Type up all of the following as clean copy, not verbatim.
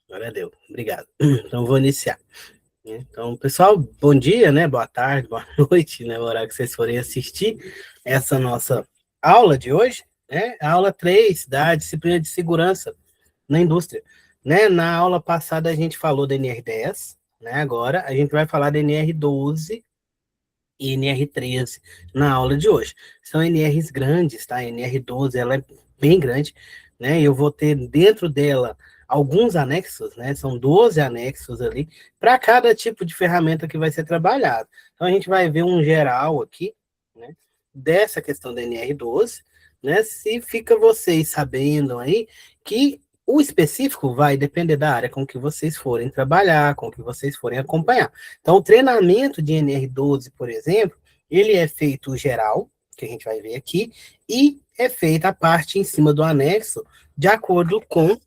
Agora deu. Obrigado. Então, vou iniciar. Então, pessoal, bom dia, né? Boa tarde, boa noite, né? O horário que vocês forem assistir essa nossa aula de hoje, né? A aula 3 da disciplina de segurança na indústria. Né? Na aula passada a gente falou da NR10, né? Agora a gente vai falar da NR12 e NR13 na aula de hoje. São NRs grandes, tá? A NR12, ela é bem grande, né? Eu vou ter dentro dela alguns anexos, né? São 12 anexos ali, para cada tipo de ferramenta que vai ser trabalhado. Então, a gente vai ver um geral aqui, né? Dessa questão da NR12, né? Se fica vocês sabendo aí que o específico vai depender da área com que vocês forem trabalhar, com que vocês forem acompanhar. Então, o treinamento de NR12, por exemplo, ele é feito geral, que a gente vai ver aqui, e é feita a parte em cima do anexo, de acordo com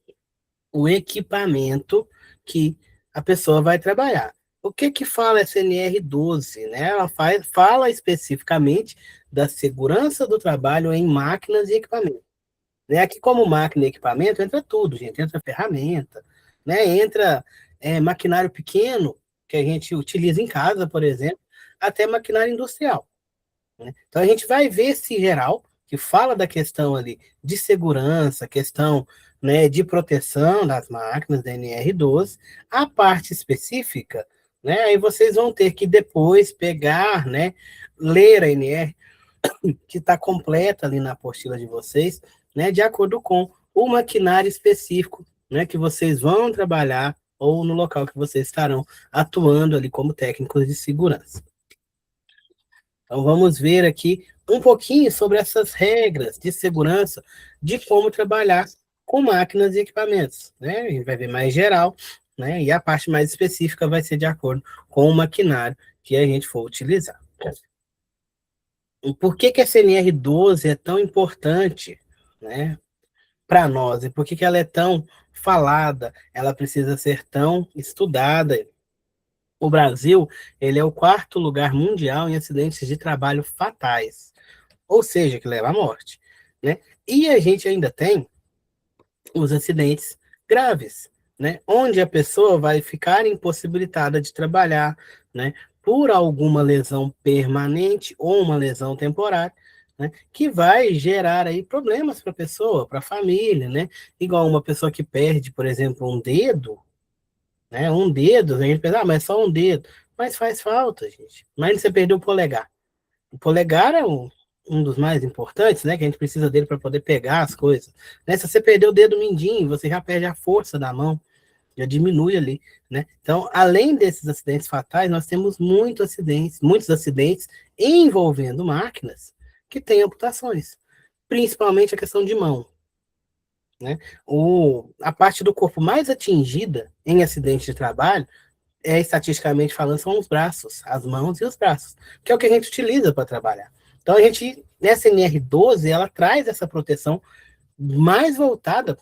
o equipamento que a pessoa vai trabalhar. O que que fala essa NR12, né? Ela fala especificamente da segurança do trabalho em máquinas e equipamentos. Né? Aqui, como máquina e equipamento, entra tudo, gente. Entra ferramenta, né? Entra maquinário pequeno, que a gente utiliza em casa, por exemplo, até maquinário industrial. Né? Então, a gente vai ver esse geral, que fala da questão ali de segurança, questão, né, de proteção das máquinas da NR12, a parte específica, né? Aí vocês vão ter que depois pegar, né, ler a NR, que está completa ali na apostila de vocês, né, de acordo com o maquinário específico, né, que vocês vão trabalhar ou no local que vocês estarão atuando ali como técnicos de segurança. Então vamos ver aqui um pouquinho sobre essas regras de segurança de como trabalhar com máquinas e equipamentos, né? A gente vai ver mais geral, né? E a parte mais específica vai ser de acordo com o maquinário que a gente for utilizar. Por que que a CNR12 é tão importante, né, para nós? E por que que ela é tão falada? Ela precisa ser tão estudada. O Brasil, ele é o quarto lugar mundial em acidentes de trabalho fatais, ou seja, que leva à morte, né? E a gente ainda tem os acidentes graves, né? Onde a pessoa vai ficar impossibilitada de trabalhar, né? Por alguma lesão permanente ou uma lesão temporária, né? Que vai gerar aí problemas para a pessoa, para a família, né? Igual uma pessoa que perde, por exemplo, um dedo, né? Um dedo, a gente pensa, ah, mas é só um dedo. Mas faz falta, gente. Mas você perdeu o polegar. O polegar é um dos mais importantes, né? Que a gente precisa dele para poder pegar as coisas. Né? Se você perder o dedo mindinho, você já perde a força da mão, já diminui ali, né? Então, além desses acidentes fatais, nós temos muitos acidentes envolvendo máquinas que têm amputações, principalmente a questão de mão. Né? A parte do corpo mais atingida em acidente de trabalho estatisticamente falando, são os braços, as mãos e os braços, que é o que a gente utiliza para trabalhar. Então, nessa NR12, ela traz essa proteção mais voltada,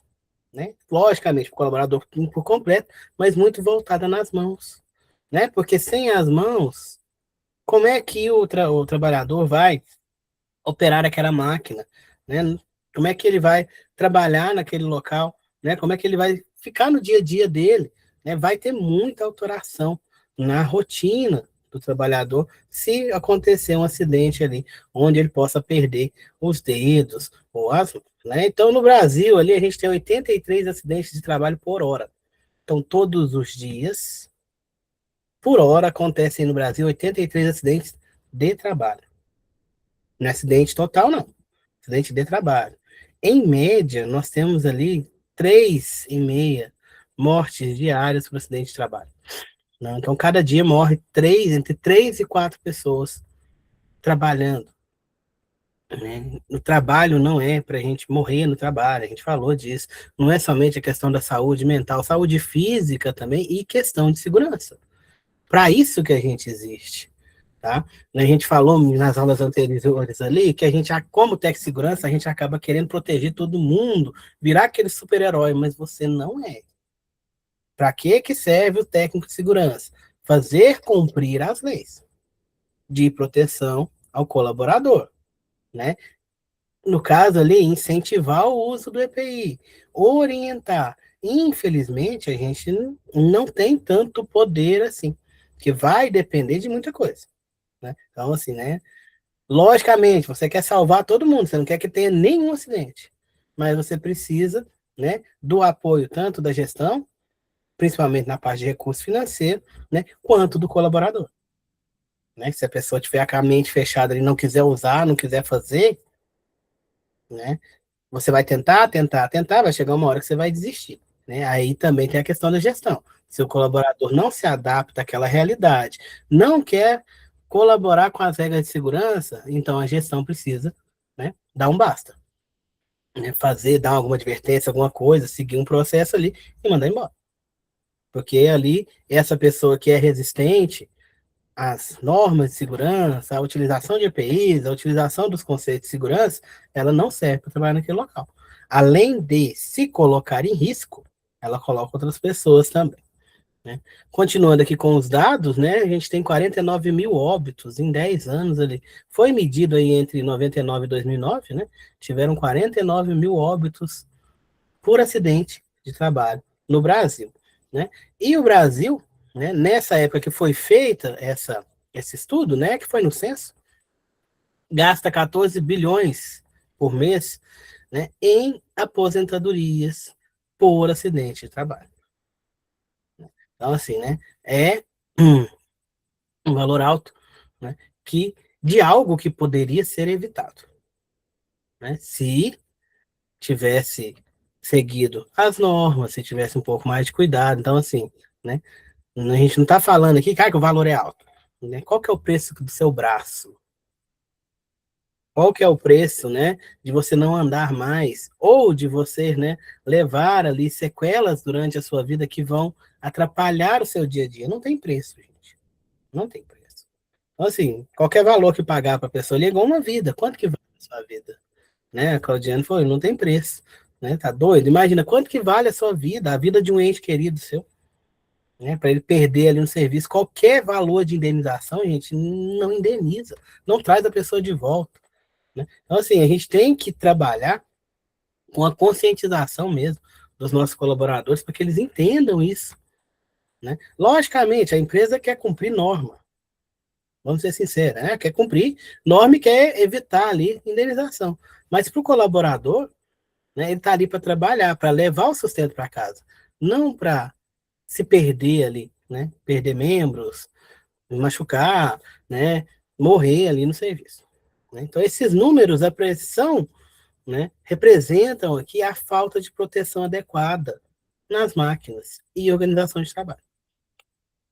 né, logicamente, para o colaborador por completo, mas muito voltada nas mãos. Né? Porque sem as mãos, como é que o trabalhador vai operar aquela máquina? Né? Como é que ele vai trabalhar naquele local? Né? Como é que ele vai ficar no dia a dia dele? Né? Vai ter muita alteração na rotina do trabalhador se acontecer um acidente ali, onde ele possa perder os dedos ou as mãos. Né? Então, no Brasil, ali, a gente tem 83 acidentes de trabalho por hora. Então, todos os dias, por hora, acontecem no Brasil 83 acidentes de trabalho. Não é acidente total, não. Acidente de trabalho. Em média, nós temos ali 3,5 mortes diárias por acidente de trabalho. Né? Então, cada dia morre entre 3 e 4 pessoas trabalhando. Né? O trabalho não é para a gente morrer no trabalho, a gente falou disso. Não é somente a questão da saúde mental, saúde física também e questão de segurança. Para isso que a gente existe. Tá? A gente falou nas aulas anteriores ali que a gente, como técnico de segurança, a gente acaba querendo proteger todo mundo, virar aquele super-herói, mas você não é. Para que serve o técnico de segurança? Fazer cumprir as leis de proteção ao colaborador, né? no caso ali, incentivar o uso do EPI, orientar. Infelizmente, a gente não tem tanto poder assim, que vai depender de muita coisa, né? Então, assim, né? Logicamente, você quer salvar todo mundo, você não quer que tenha nenhum acidente, mas você precisa, né, do apoio tanto da gestão, principalmente na parte de recurso financeiro, né, quanto do colaborador. Né? Se a pessoa tiver com a mente fechada e não quiser usar, não quiser fazer, né, você vai tentar, tentar, tentar, vai chegar uma hora que você vai desistir. Né? Aí também tem a questão da gestão. Se o colaborador não se adapta àquela realidade, não quer colaborar com as regras de segurança, então a gestão precisa, né, dar um basta. Né? Fazer, dar alguma advertência, alguma coisa, seguir um processo ali e mandar embora. Porque ali, essa pessoa que é resistente às normas de segurança, à utilização de EPIs, a utilização dos conceitos de segurança, ela não serve para trabalhar naquele local. Além de se colocar em risco, ela coloca outras pessoas também. Né? Continuando aqui com os dados, né, a gente tem 49 mil óbitos em 10 anos ali. Foi medido aí entre 99 e 2009, né? Tiveram 49 mil óbitos por acidente de trabalho no Brasil. Né? E o Brasil, né, nessa época que foi feita esse estudo, né, que foi no censo, gasta 14 bilhões por mês, né, em aposentadorias por acidente de trabalho. Então, assim, né, é um valor alto, né, que, de algo que poderia ser evitado. Né, se tivesse seguido as normas, se tivesse um pouco mais de cuidado. Então, assim, né, a gente não está falando aqui, cara, que o valor é alto. Né? Qual que é o preço do seu braço? Qual que é o preço, né, de você não andar mais ou de você, né, levar ali sequelas durante a sua vida que vão atrapalhar o seu dia a dia? Não tem preço, gente. Não tem preço. Então, assim, qualquer valor que pagar para a pessoa ali é igual uma vida. Quanto que vale a sua vida? Né? A Claudiane falou, não tem preço. Né? Tá doido? Imagina quanto que vale a sua vida, a vida de um ente querido seu. Né, para ele perder ali um serviço, qualquer valor de indenização, gente, não indeniza, não traz a pessoa de volta. Né? Então, assim, a gente tem que trabalhar com a conscientização mesmo dos nossos colaboradores para que eles entendam isso. Né? Logicamente, a empresa quer cumprir norma, vamos ser sinceros, né? Quer cumprir norma e quer evitar ali indenização. Mas para o colaborador, né, ele está ali para trabalhar, para levar o sustento para casa, não para se perder ali, né? Perder membros, machucar, né? Morrer ali no serviço. Né? Então, esses números, a pressão, né, representam aqui a falta de proteção adequada nas máquinas e organização de trabalho.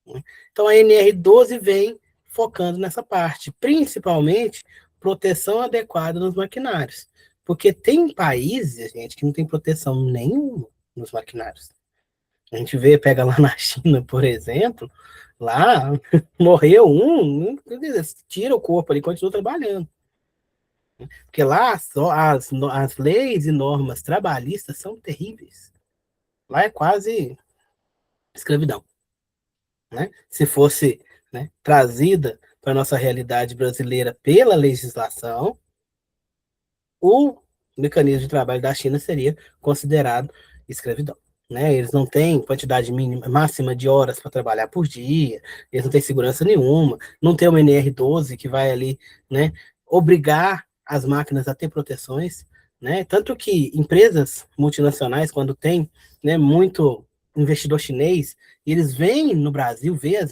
Né? Então, a NR12 vem focando nessa parte, principalmente proteção adequada nos maquinários. Porque tem países, gente, que não tem proteção nenhuma nos maquinários. A gente vê, pega lá na China, por exemplo, lá morreu tira o corpo ali e continua trabalhando. Porque lá só as leis e normas trabalhistas são terríveis. Lá é quase escravidão. Né? Se fosse, né, trazida para a nossa realidade brasileira pela legislação, o mecanismo de trabalho da China seria considerado escravidão. Né? Eles não têm quantidade mínima, máxima de horas para trabalhar por dia, eles não têm segurança nenhuma, não tem uma NR12 que vai ali, né, obrigar as máquinas a ter proteções, né? Tanto que empresas multinacionais, quando tem, né, muito investidor chinês, eles vêm no Brasil ver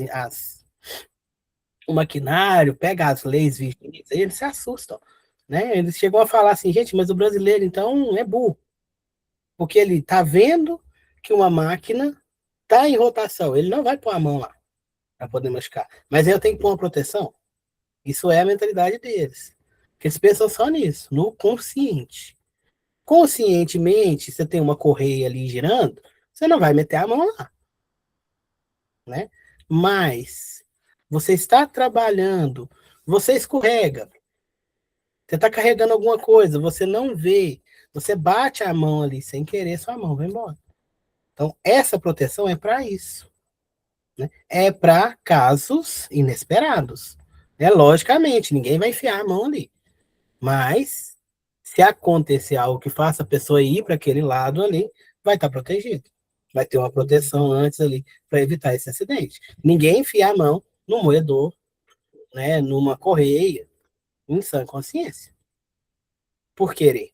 o maquinário, pega as leis vigentes, eles se assustam. Né? Eles chegam a falar assim, gente, mas o brasileiro então é burro, porque ele está vendo que uma máquina está em rotação, ele não vai pôr a mão lá para poder machucar, mas eu tenho que pôr uma proteção. Isso é a mentalidade deles, que eles pensam só nisso, no consciente. Conscientemente, você tem uma correia ali girando, você não vai meter a mão lá, né? Mas você está trabalhando, você escorrega, você está carregando alguma coisa, você não vê, você bate a mão ali sem querer, sua mão vai embora. Então, essa proteção é para isso. Né? É para casos inesperados. Logicamente, ninguém vai enfiar a mão ali. Mas, Se acontecer algo que faça a pessoa ir para aquele lado ali, vai estar protegido. Vai ter uma proteção antes ali para evitar esse acidente. Ninguém enfia a mão no moedor, né, numa correia, em sã consciência, por querer.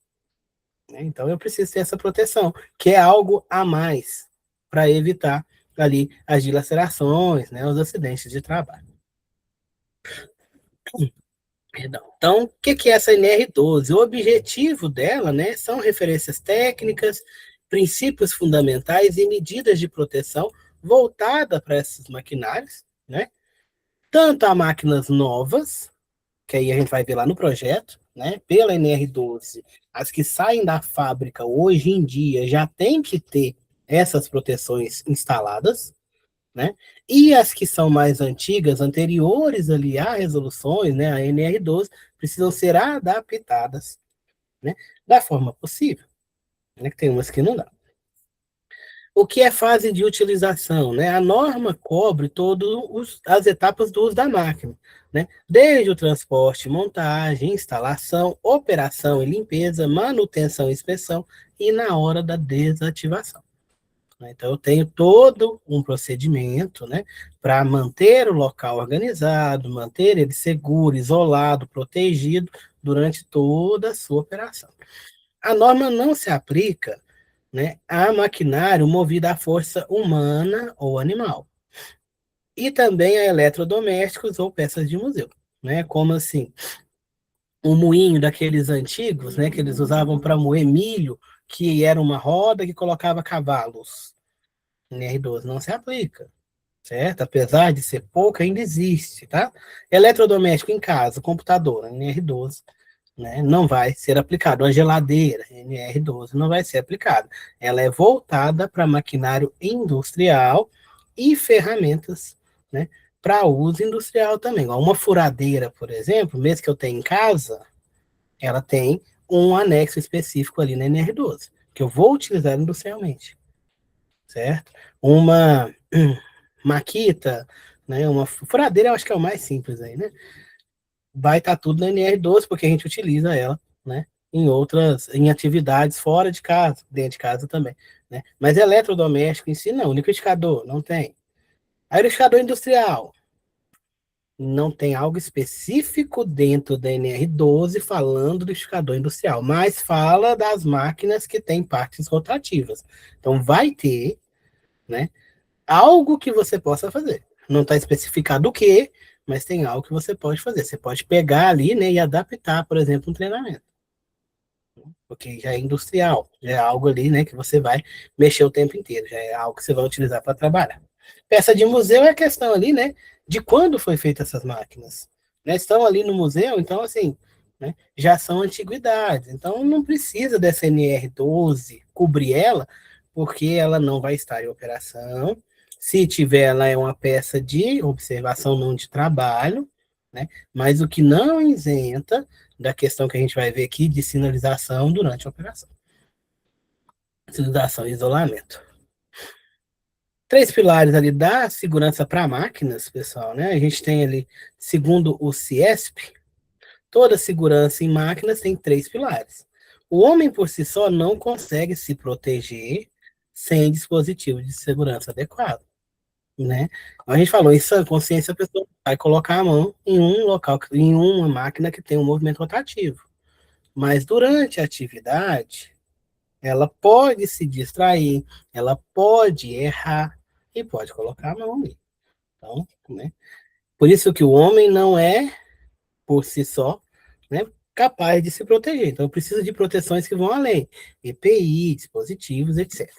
Então eu preciso ter essa proteção, que é algo a mais para evitar ali as dilacerações, né, os acidentes de trabalho. Perdão. Então, o que é essa NR12? O objetivo dela, né, são referências técnicas, princípios fundamentais e medidas de proteção voltada para esses maquinários, né? Tanto a máquinas novas, que aí a gente vai ver lá no projeto, né? Pela NR12, as que saem da fábrica hoje em dia já tem que ter essas proteções instaladas, né? E as que são mais antigas, anteriores ali a resoluções, né, a NR12, precisam ser adaptadas, né, da forma possível, né, que tem umas que não dá. O que é fase de utilização, né? A norma cobre todas as etapas do uso da máquina, né? Desde o transporte, montagem, instalação, operação e limpeza, manutenção e inspeção e na hora da desativação. Então, eu tenho todo um procedimento, né, para manter o local organizado, manter ele seguro, isolado, protegido durante toda a sua operação. A norma não se aplica, né, a maquinário movido à força humana ou animal. E também a eletrodomésticos ou peças de museu, né? Como assim, o moinho daqueles antigos, né, que eles usavam para moer milho, que era uma roda que colocava cavalos. NR12 não se aplica, certo? Apesar de ser pouca, ainda existe, tá? Eletrodoméstico em casa, computador, NR12, né, não vai ser aplicado. Uma geladeira, NR12, não vai ser aplicado. Ela é voltada para maquinário industrial e ferramentas, né, para uso industrial também. Uma furadeira, por exemplo, mesmo que eu tenha em casa, ela tem um anexo específico ali na NR12, que eu vou utilizar industrialmente, certo? Uma maquita, né, uma furadeira, eu acho que é o mais simples aí, né? Vai estar tudo na NR12, porque a gente utiliza ela, né, em atividades fora de casa, dentro de casa também, né? Mas eletrodoméstico em si, não. Liquidificador, não tem. Aí, liquidificador industrial, não tem algo específico dentro da NR12 falando do liquidificador industrial, mas fala das máquinas que têm partes rotativas. Então, vai ter, né, algo que você possa fazer. Não está especificado o que, mas tem algo que você pode fazer. Você pode pegar ali, né, e adaptar, por exemplo, um treinamento. Porque já é industrial, já é algo ali, né, que você vai mexer o tempo inteiro, já é algo que você vai utilizar para trabalhar. Peça de museu é a questão ali, né, de quando foi feita essas máquinas. Né, estão ali no museu, então, assim, né, já são antiguidades. Então, não precisa dessa NR12 cobrir ela, porque ela não vai estar em operação. Se tiver, ela é uma peça de observação, não de trabalho, né, mas o que não isenta da questão que a gente vai ver aqui de sinalização durante a operação. Sinalização e isolamento. Três pilares ali da segurança para máquinas, pessoal, né? A gente tem ali, segundo o CIESP, toda segurança em máquinas tem três pilares. O homem por si só não consegue se proteger sem dispositivo de segurança adequado, né? A gente falou, em sã consciência, a pessoa vai colocar a mão em um local, em uma máquina que tem um movimento rotativo. Mas durante a atividade, ela pode se distrair, ela pode errar e pode colocar a mão ali. Então, né? Por isso que o homem não é, por si só, né, capaz de se proteger. Então, precisa de proteções que vão além. EPI, dispositivos, etc.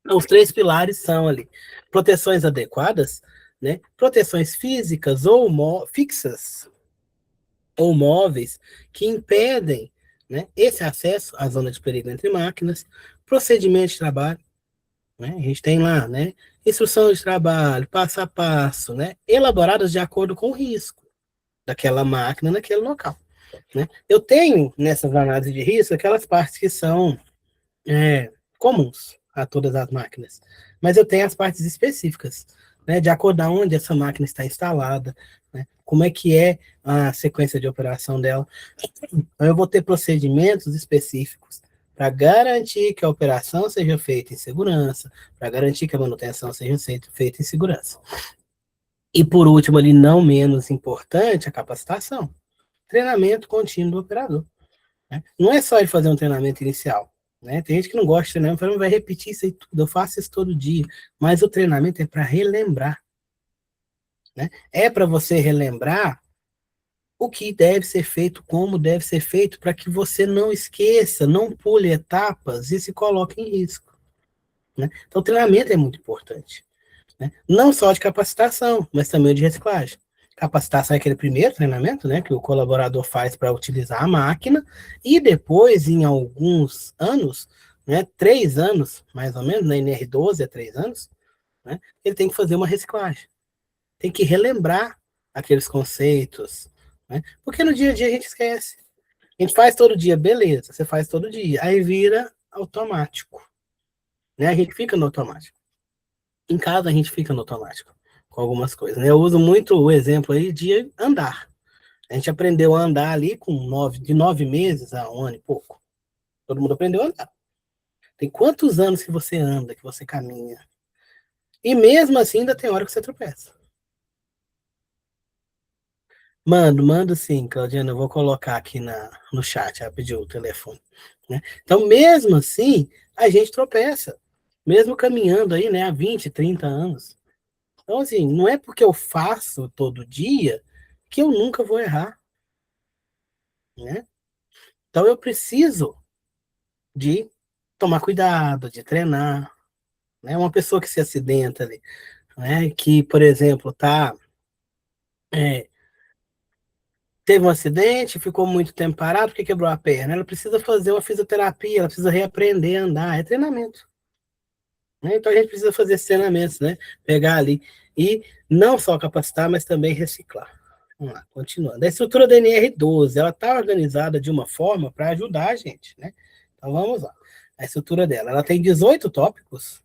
Então, os três pilares são ali. Proteções adequadas, né? Proteções físicas ou fixas, ou móveis que impedem, né, esse acesso à zona de perigo entre máquinas, procedimento de trabalho, né, a gente tem lá, né, instrução de trabalho, passo a passo, né, elaboradas de acordo com o risco daquela máquina naquele local. Né. Eu tenho, nessas análises de risco, aquelas partes que são comuns a todas as máquinas, mas eu tenho as partes específicas né, de acordo com onde essa máquina está instalada, né, como é que é a sequência de operação dela. Então, eu vou ter procedimentos específicos para garantir que a operação seja feita em segurança, para garantir que a manutenção seja feita em segurança. E, por último, ali, não menos importante, a capacitação. Treinamento contínuo do operador. Né? Não é só ele fazer um treinamento inicial. Né? Tem gente que não gosta de treinamento, fala, vai repetir isso aí tudo, eu faço isso todo dia. Mas o treinamento é para relembrar. Né? É para você relembrar o que deve ser feito, como deve ser feito, para que você não esqueça, não pule etapas e se coloque em risco. Né? Então, o treinamento é muito importante. Né? Não só de capacitação, mas também de reciclagem. Capacitação é aquele primeiro treinamento, né, que o colaborador faz para utilizar a máquina, e depois, em alguns anos, né, 3 anos, mais ou menos, na NR12 é 3 anos, né, ele tem que fazer uma reciclagem. Tem que relembrar aqueles conceitos, né, porque no dia a dia a gente esquece. A gente faz todo dia, beleza, você faz todo dia, aí vira automático, né, a gente fica no automático. Em casa a gente fica no automático com algumas coisas. Né? Eu uso muito o exemplo aí de andar. A gente aprendeu a andar ali de 9 meses a 1 ano e pouco. Todo mundo aprendeu a andar. Tem quantos anos que você anda, que você caminha? E mesmo assim ainda tem hora que você tropeça. Mando sim, Claudiana. Eu vou colocar aqui no chat, ela pediu o telefone. Né? Então, mesmo assim, a gente tropeça. Mesmo caminhando aí, né, há 20, 30 anos. Então, assim, não é porque eu faço todo dia que eu nunca vou errar, né? Então, eu preciso de tomar cuidado, de treinar, né? Uma pessoa que se acidenta ali, né? Que, por exemplo, é, teve um acidente, ficou muito tempo parado, porque quebrou a perna. Ela precisa fazer uma fisioterapia, ela precisa reaprender a andar, é treinamento. Né? Então, a gente precisa fazer esses treinamentos, né? Pegar ali e não só capacitar, mas também reciclar. Vamos lá, continuando. A estrutura da NR12, ela está organizada de uma forma para ajudar a gente, né? Então vamos lá. A estrutura dela, ela tem 18 tópicos,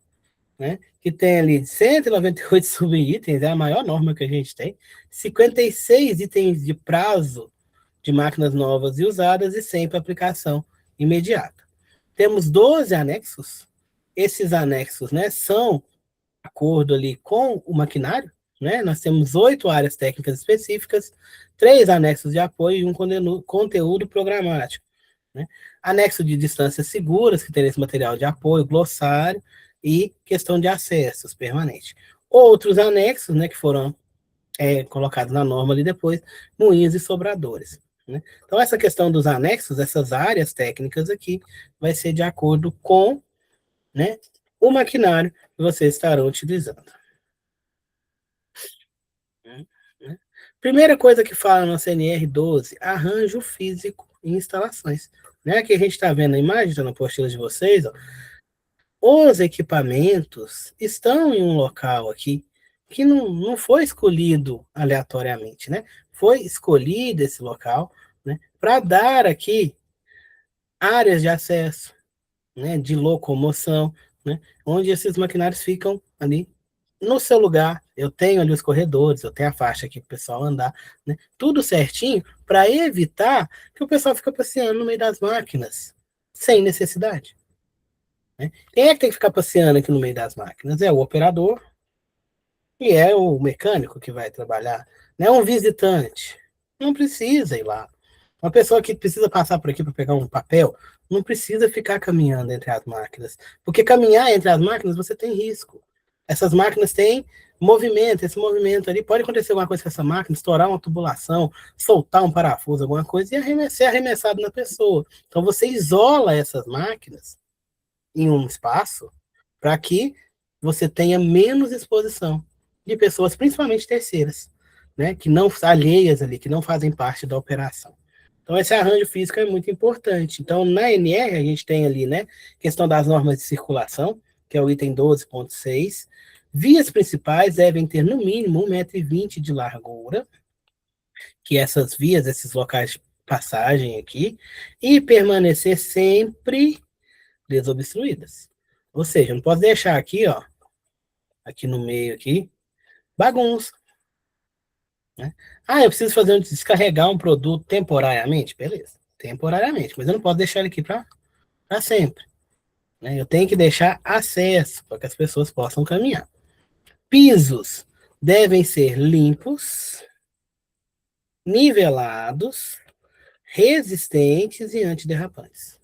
né? Que tem ali 198 subitens, é a maior norma que a gente tem, 56 itens de prazo de máquinas novas e usadas e sempre aplicação imediata. Temos 12 anexos. Esses anexos, né, são acordo ali com o maquinário, né? Nós temos 8 áreas técnicas específicas, 3 anexos de apoio e um conteúdo programático. Né? Anexo de distâncias seguras, que tem esse material de apoio, glossário e questão de acessos permanente. Outros anexos, né, que foram colocados na norma ali depois, moinhos e sobradores. Né? Então, essa questão dos anexos, essas áreas técnicas aqui, vai ser de acordo com, né, o maquinário que vocês estarão utilizando. Né? Primeira coisa que fala no CNR12, arranjo físico e instalações. Né? Aqui a gente está vendo a imagem, está na apostila de vocês, ó. Os equipamentos estão em um local aqui que não foi escolhido aleatoriamente, né? Foi escolhido esse local, né, para dar aqui áreas de acesso, né, de locomoção, né, onde esses maquinários ficam ali no seu lugar. Eu tenho ali os corredores, eu tenho a faixa aqui para o pessoal andar, né, tudo certinho para evitar que o pessoal fique passeando no meio das máquinas, sem necessidade. Né? Quem é que tem que ficar passeando aqui no meio das máquinas? É o operador e é o mecânico que vai trabalhar. Não é um visitante. Não precisa ir lá. Uma pessoa que precisa passar por aqui para pegar um papel, não precisa ficar caminhando entre as máquinas. Porque caminhar entre as máquinas, você tem risco. Essas máquinas têm movimento, esse movimento ali pode acontecer alguma coisa com essa máquina, estourar uma tubulação, soltar um parafuso, alguma coisa, e ser arremessado na pessoa. Então você isola essas máquinas em um espaço para que você tenha menos exposição de pessoas, principalmente terceiras, né, que não alheias ali, que não fazem parte da operação. Então, esse arranjo físico é muito importante. Então, na NR, a gente tem ali, né, questão das normas de circulação, que é o item 12.6. Vias principais devem ter, no mínimo, 1,20 m de largura, que essas vias, esses locais de passagem aqui, e permanecer sempre desobstruídas. Ou seja, eu não posso deixar aqui, ó, aqui no meio aqui, Bagunça. Né? Ah, eu preciso descarregar um produto temporariamente? Beleza, temporariamente, mas eu não posso deixar ele aqui para sempre. Né? Eu tenho que deixar acesso para que as pessoas possam caminhar. Pisos devem ser limpos, nivelados, resistentes e antiderrapantes.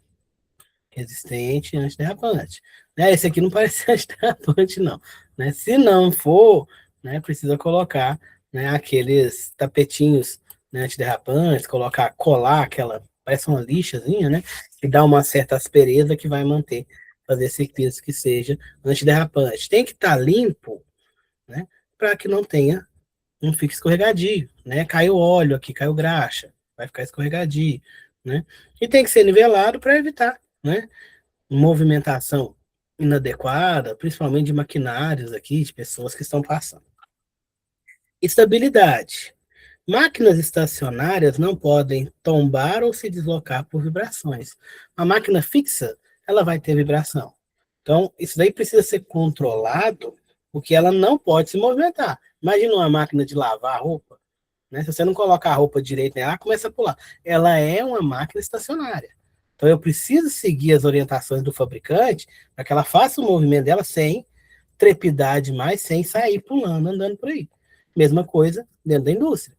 Resistente e antiderrapante. Né? Esse aqui não parece ser antiderrapante, não. Né? Se não for, né, precisa colocar, né, aqueles tapetinhos, né, antiderrapantes, colar aquela, parece uma lixazinha, né? Que dá uma certa aspereza que vai manter, fazer esse piso que seja antiderrapante. Tem que estar limpo, né? Para que não tenha, não fique escorregadio, né? Caiu óleo aqui, caiu graxa, vai ficar escorregadio, né? E tem que ser nivelado para evitar, né? Movimentação inadequada, principalmente de maquinários aqui, de pessoas que estão passando. Estabilidade. Máquinas estacionárias não podem tombar ou se deslocar por vibrações. A máquina fixa, ela vai ter vibração. Então, isso daí precisa ser controlado, porque ela não pode se movimentar. Imagina uma máquina de lavar roupa, né? Se você não colocar a roupa direito nela, ela começa a pular. Ela é uma máquina estacionária. Então, eu preciso seguir as orientações do fabricante para que ela faça o movimento dela sem trepidar demais, sem sair pulando, andando por aí. Mesma coisa dentro da indústria.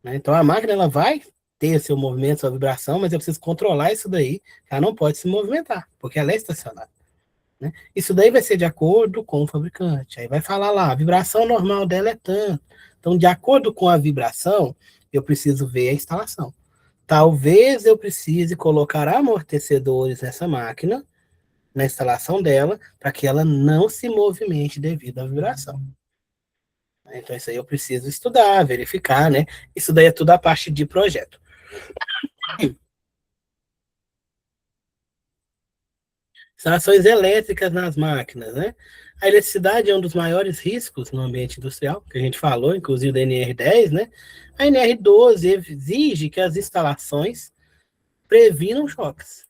Né? Então, a máquina ela vai ter seu movimento, sua vibração, mas eu preciso controlar isso daí. Ela não pode se movimentar, porque ela é estacionária. Né? Isso daí vai ser de acordo com o fabricante. Aí vai falar lá, a vibração normal dela é tanto. Então, de acordo com a vibração, eu preciso ver a instalação. Talvez eu precise colocar amortecedores nessa máquina, na instalação dela, para que ela não se movimente devido à vibração. Então, isso aí eu preciso estudar, verificar, né? Isso daí é tudo a parte de projeto. Instalações elétricas nas máquinas, né? A eletricidade é um dos maiores riscos no ambiente industrial, que a gente falou, inclusive da NR10, né? A NR12 exige que as instalações previnam choques,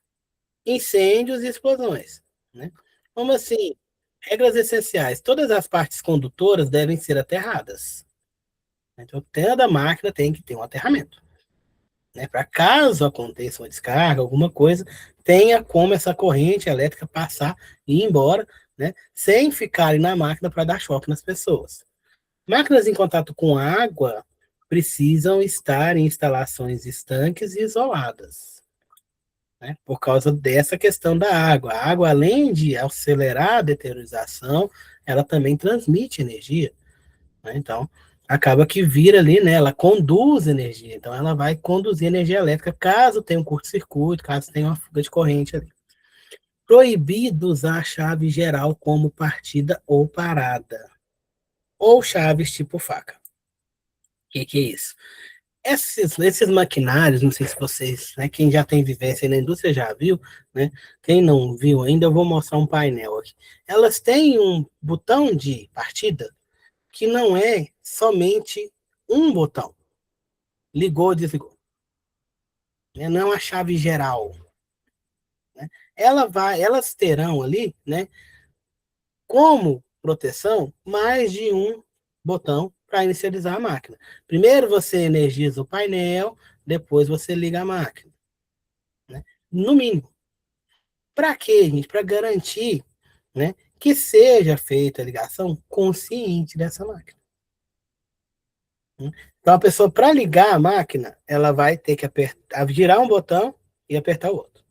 incêndios e explosões, né? Como assim? Regras essenciais. Todas as partes condutoras devem ser aterradas. Então, toda máquina tem que ter um aterramento. Né? Para caso aconteça uma descarga, alguma coisa, tenha como essa corrente elétrica passar e ir embora, né? Sem ficarem na máquina para dar choque nas pessoas. Máquinas em contato com água precisam estar em instalações estanques e isoladas, né? Por causa dessa questão da água. A água, além de acelerar a deteriorização, ela também transmite energia. Né? Então, acaba que vira ali, né? Ela conduz energia. Então, ela vai conduzir energia elétrica caso tenha um curto-circuito, caso tenha uma fuga de corrente ali. Proibido usar a chave geral como partida ou parada. Ou chaves tipo faca. O que é isso? Esses maquinários, não sei se vocês, né, quem já tem vivência na indústria já viu, né? Quem não viu ainda, eu vou mostrar um painel aqui. Elas têm um botão de partida que não é somente um botão. Ligou, desligou. Né? Não é uma chave geral. Né? Elas terão ali, né, como proteção, mais de um botão para inicializar a máquina. Primeiro você energiza o painel, depois você liga a máquina. Né? No mínimo. Para quê, gente? Para garantir, né, que seja feita a ligação consciente dessa máquina. Então, a pessoa, para ligar a máquina, ela vai ter que apertar, girar um botão e apertar o outro.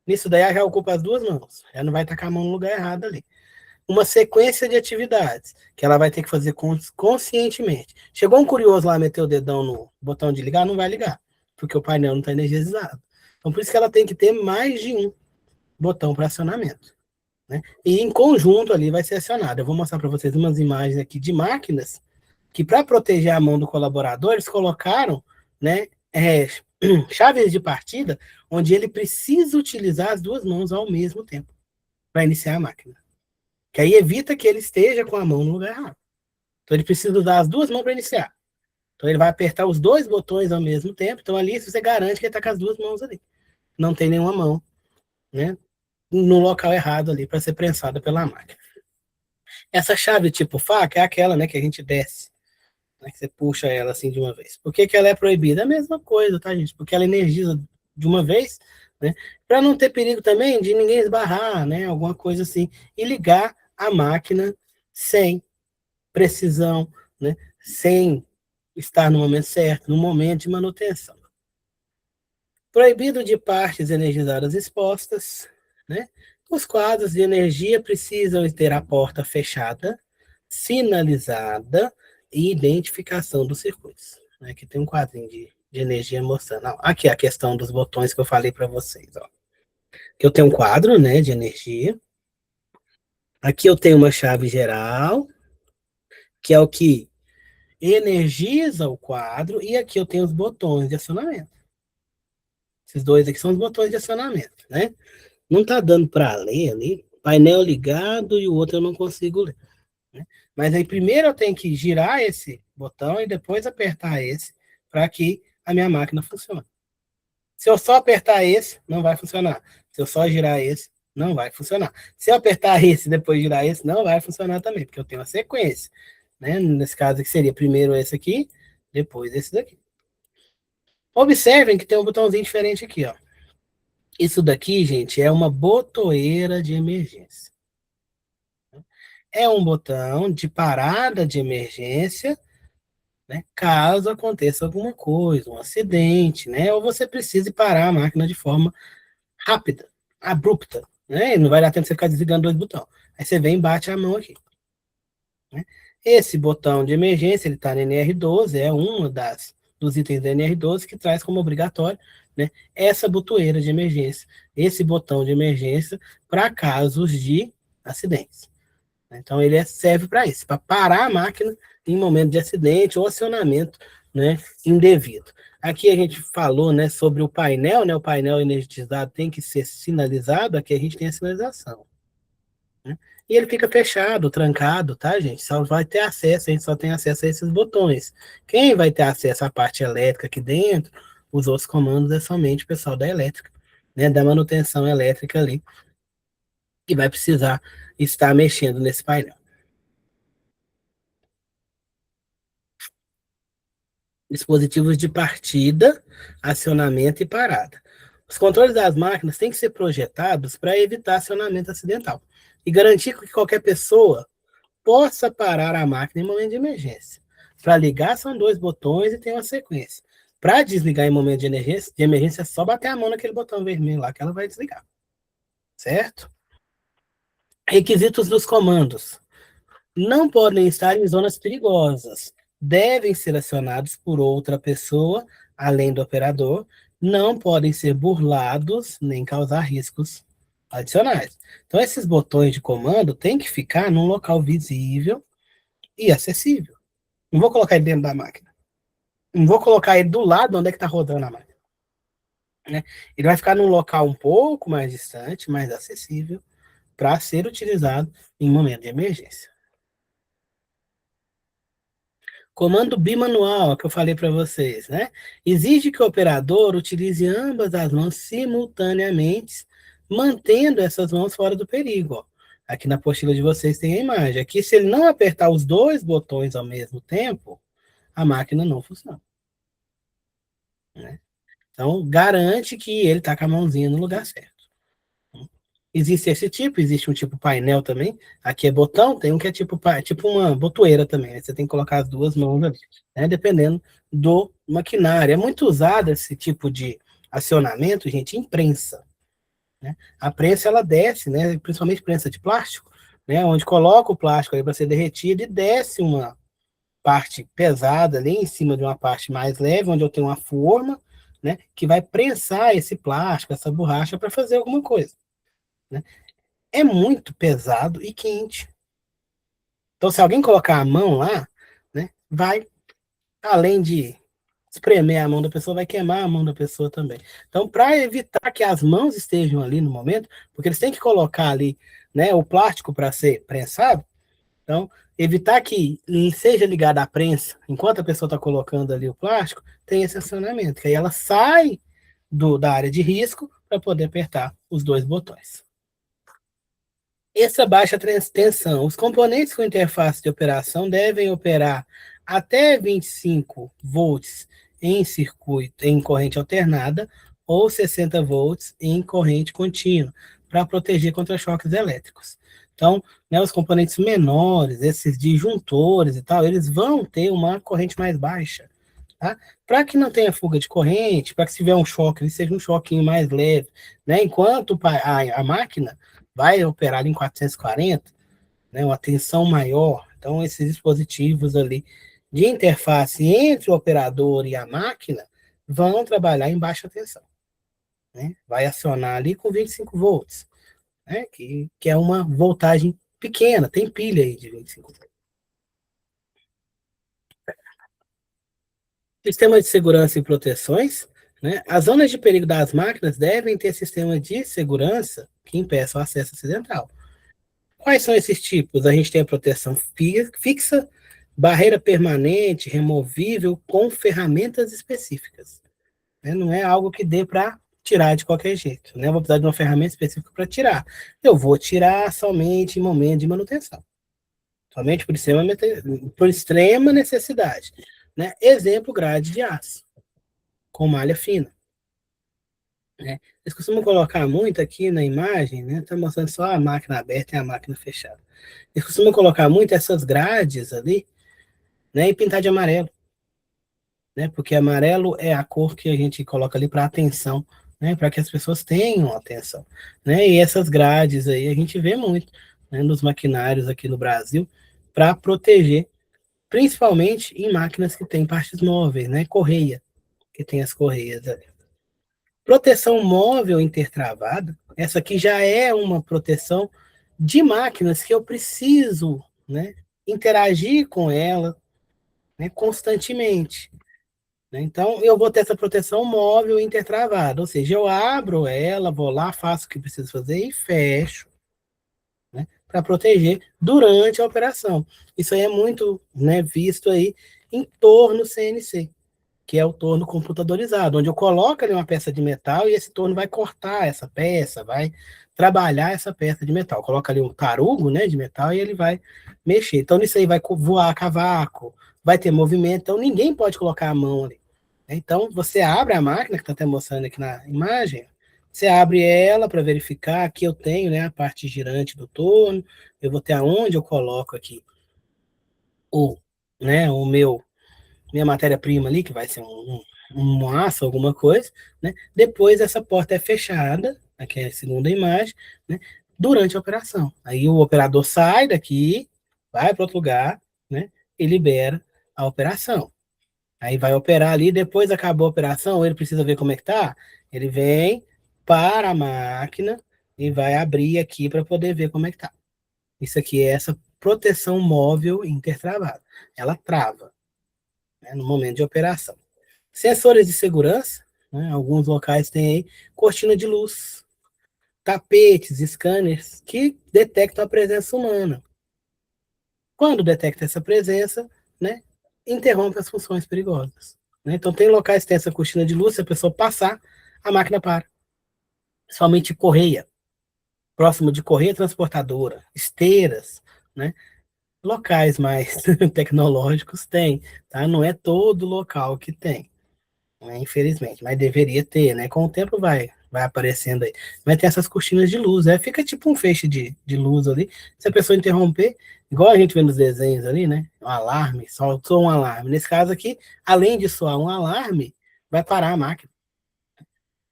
Nisso daí, ela já ocupa as duas mãos. Ela não vai estar com a mão no lugar errado ali. Uma sequência de atividades que ela vai ter que fazer conscientemente. Chegou um curioso lá, meteu o dedão no botão de ligar, não vai ligar, porque o painel não está energizado. Então, por isso que ela tem que ter mais de um botão para acionamento. Né? E em conjunto ali vai ser acionado. Eu vou mostrar para vocês umas imagens aqui de máquinas que, para proteger a mão do colaborador, eles colocaram, né, chaves de partida onde ele precisa utilizar as duas mãos ao mesmo tempo para iniciar a máquina. Que aí evita que ele esteja com a mão no lugar errado. Então ele precisa usar as duas mãos para iniciar. Então ele vai apertar os dois botões ao mesmo tempo. Então ali você garante que ele está com as duas mãos ali. Não tem nenhuma mão, né, no local errado ali para ser prensada pela máquina. Essa chave tipo faca é aquela, né, que a gente desce. né, que você puxa ela assim de uma vez. Por que, que ela é proibida? É a mesma coisa, tá, gente? Porque ela energiza de uma vez, né? Para não ter perigo também de ninguém esbarrar, né? Alguma coisa assim. E ligar a máquina sem precisão, né? Sem estar no momento certo, no momento de manutenção. Proibido de partes energizadas expostas, né? Os quadros de energia precisam ter a porta fechada, sinalizada e identificação dos circuitos. Aqui tem um quadrinho de energia mostrando. Não, aqui a questão dos botões que eu falei para vocês. Ó. Aqui eu tenho um quadro, né, de energia. Aqui eu tenho uma chave geral, que é o que energiza o quadro, e aqui eu tenho os botões de acionamento. Esses dois aqui são os botões de acionamento, né? Não está dando para ler ali, painel ligado e o outro eu não consigo ler. Né? Mas aí primeiro eu tenho que girar esse botão e depois apertar esse para que a minha máquina funcione. Se eu só apertar esse, não vai funcionar. Se eu só girar esse, não vai funcionar. Se eu apertar esse e depois girar esse, não vai funcionar também, porque eu tenho uma sequência. Né? Nesse caso aqui seria primeiro esse aqui, depois esse daqui. Observem que tem um botãozinho diferente aqui, ó. Isso daqui, gente, é uma botoeira de emergência. É um botão de parada de emergência, né, caso aconteça alguma coisa, um acidente, né, ou você precise parar a máquina de forma rápida, abrupta, né, e não vai dar tempo de você ficar desligando dois botões. Aí você vem e bate a mão aqui. Né. Esse botão de emergência, ele está no NR12, é um dos itens da NR12 que traz como obrigatório, né, essa botoeira de emergência, esse botão de emergência para casos de acidentes. Então, ele serve para isso, para parar a máquina em momento de acidente ou acionamento, né, indevido. Aqui a gente falou, né, sobre o painel, né, o painel energizado tem que ser sinalizado, aqui a gente tem a sinalização. Né, e ele fica fechado, trancado, tá, gente? Só vai ter acesso, a gente só tem acesso a esses botões. Quem vai ter acesso à parte elétrica aqui dentro, os outros comandos é somente o pessoal da elétrica, né, da manutenção elétrica ali, que vai precisar estar mexendo nesse painel. Dispositivos de partida, acionamento e parada. Os controles das máquinas têm que ser projetados para evitar acionamento acidental e garantir que qualquer pessoa possa parar a máquina em momento de emergência. Para ligar são dois botões e tem uma sequência. Para desligar em momento de emergência é só bater a mão naquele botão vermelho lá que ela vai desligar. Certo? Requisitos dos comandos. Não podem estar em zonas perigosas. Devem ser acionados por outra pessoa, além do operador. Não podem ser burlados nem causar riscos adicionais. Então, esses botões de comando têm que ficar num local visível e acessível. Não vou colocar ele dentro da máquina. Não vou colocar ele do lado onde é que está rodando a máquina. Né? Ele vai ficar num local um pouco mais distante, mais acessível, para ser utilizado em momento de emergência. Comando bimanual, que eu falei para vocês, né? Exige que o operador utilize ambas as mãos simultaneamente, mantendo essas mãos fora do perigo. Ó. Aqui na apostila de vocês tem a imagem. Aqui, se ele não apertar os dois botões ao mesmo tempo, a máquina não funciona. Né? Então, garante que ele está com a mãozinha no lugar certo. Existe esse tipo, existe um tipo painel também. Aqui é botão, tem um que é tipo uma botoeira também. Né? Você tem que colocar as duas mãos ali, né? Dependendo do maquinário. É muito usado esse tipo de acionamento, gente, em prensa. Né? A prensa, ela desce, né? Principalmente prensa de plástico, né? Onde coloca o plástico aí para ser derretido e desce uma parte pesada ali em cima de uma parte mais leve, onde eu tenho uma forma, né? Que vai prensar esse plástico, essa borracha, para fazer alguma coisa. Né? É muito pesado e quente. Então, se alguém colocar a mão lá, né, vai, além de espremer a mão da pessoa, vai queimar a mão da pessoa também. Então, para evitar que as mãos estejam ali no momento, porque eles têm que colocar ali, né, o plástico para ser prensado, então, evitar que seja ligada à prensa, enquanto a pessoa está colocando ali o plástico, tem esse acionamento, que aí ela sai da área de risco para poder apertar os dois botões. Essa baixa tensão. Os componentes com interface de operação devem operar até 25 volts em circuito, em corrente alternada, ou 60 volts em corrente contínua, para proteger contra choques elétricos. Então, né, os componentes menores, esses disjuntores e tal, eles vão ter uma corrente mais baixa. Tá? Para que não tenha fuga de corrente, para que se tiver um choque, ele seja um choquinho mais leve, né? Enquanto a máquina vai operar em 440, né, uma tensão maior, então esses dispositivos ali de interface entre o operador e a máquina vão trabalhar em baixa tensão, né? Vai acionar ali com 25 volts, né? Que é uma voltagem pequena, tem pilha aí de 25 volts. Sistema de segurança e proteções, né? As zonas de perigo das máquinas devem ter sistema de segurança que impeça o acesso acidental. Quais são esses tipos? A gente tem a proteção fixa, barreira permanente, removível, com ferramentas específicas, né? Não é algo que dê para tirar de qualquer jeito, né? Eu vou precisar de uma ferramenta específica para tirar. Eu vou tirar somente em momento de manutenção, somente por extrema necessidade, né? Exemplo, grade de aço, com malha fina, né? Eles costumam colocar muito aqui na imagem, né? Tá mostrando só a máquina aberta e a máquina fechada. Eles costumam colocar muito essas grades ali, né? E pintar de amarelo, né? Porque amarelo é a cor que a gente coloca ali para atenção, né? Para que as pessoas tenham atenção, né? E essas grades aí a gente vê muito, né? Nos maquinários aqui no Brasil para proteger, principalmente em máquinas que têm partes móveis, né? Correia, que tem as correias ali. Proteção móvel intertravada, essa aqui já é uma proteção de máquinas que eu preciso, né? Interagir com ela, né, constantemente. Né? Então, eu vou ter essa proteção móvel intertravada, ou seja, eu abro ela, vou lá, faço o que preciso fazer e fecho, né, para proteger durante a operação. Isso aí é muito, né, visto aí em torno CNC, que é o torno computadorizado, onde eu coloco ali uma peça de metal e esse torno vai cortar essa peça, vai trabalhar essa peça de metal. Coloca ali um tarugo, né, de metal e ele vai mexer. Então, nisso aí vai voar cavaco, vai ter movimento, então ninguém pode colocar a mão ali. Então, você abre a máquina, que está até mostrando aqui na imagem, você abre ela para verificar, aqui eu tenho, né, a parte girante do torno, eu vou ter aonde eu coloco aqui o, né, o meu minha matéria-prima ali, que vai ser um aço, alguma coisa, né? Depois essa porta é fechada, aqui é a segunda imagem, né? Durante a operação. Aí o operador sai daqui, vai para outro lugar, né? E libera a operação. Aí vai operar ali, depois acabou a operação, ele precisa ver como é que tá, ele vem para a máquina e vai abrir aqui para poder ver como é que tá. Isso aqui é essa proteção móvel intertravada. Ela trava, né, no momento de operação. Sensores de segurança, né, alguns locais têm aí cortina de luz, tapetes, scanners que detectam a presença humana. Quando detecta essa presença, né, interrompe as funções perigosas. Né? Então, tem locais que tem essa cortina de luz, se a pessoa passar, a máquina para. Somente correia, próximo de correia transportadora, esteiras, né? Locais mais tecnológicos tem, tá? Não é todo local que tem, né? Infelizmente, mas deveria ter, né? Com o tempo vai aparecendo aí. Mas tem essas cortinas de luz, fica tipo um feixe de luz ali. Se a pessoa interromper, igual a gente vê nos desenhos ali, né? Um alarme, soltou um alarme. Nesse caso aqui, além de soar um alarme, vai parar a máquina.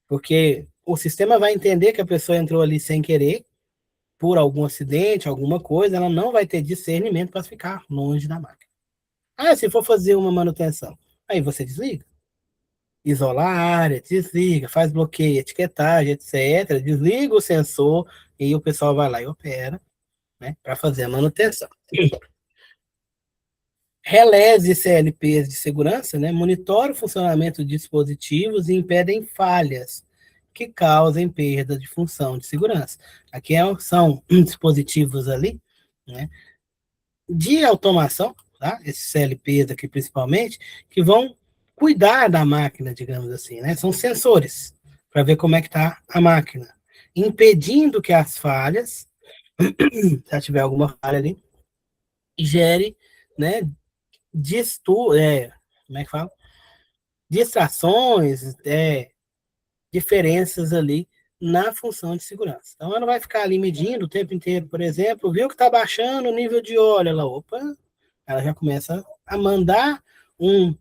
Porque o sistema vai entender que a pessoa entrou ali sem querer, por algum acidente, alguma coisa, ela não vai ter discernimento para ficar longe da máquina. Ah, se for fazer uma manutenção, aí você desliga. Isolar a área, desliga, faz bloqueio, etiquetagem, etc. Desliga o sensor e o pessoal vai lá e opera, né, para fazer a manutenção. Relés e CLPs de segurança, né, monitoram o funcionamento de dispositivos e impedem falhas que causem perda de função de segurança. Aqui são dispositivos ali, né, de automação, tá? Esses CLPs aqui principalmente, que vão cuidar da máquina, digamos assim, né? São sensores para ver como é que está a máquina, impedindo que as falhas, se tiver alguma falha ali, gere, né, como é que fala? Distrações, diferenças ali na função de segurança. Então, ela vai ficar ali medindo o tempo inteiro, por exemplo, viu que está baixando o nível de óleo, ela, opa, ela já começa a mandar um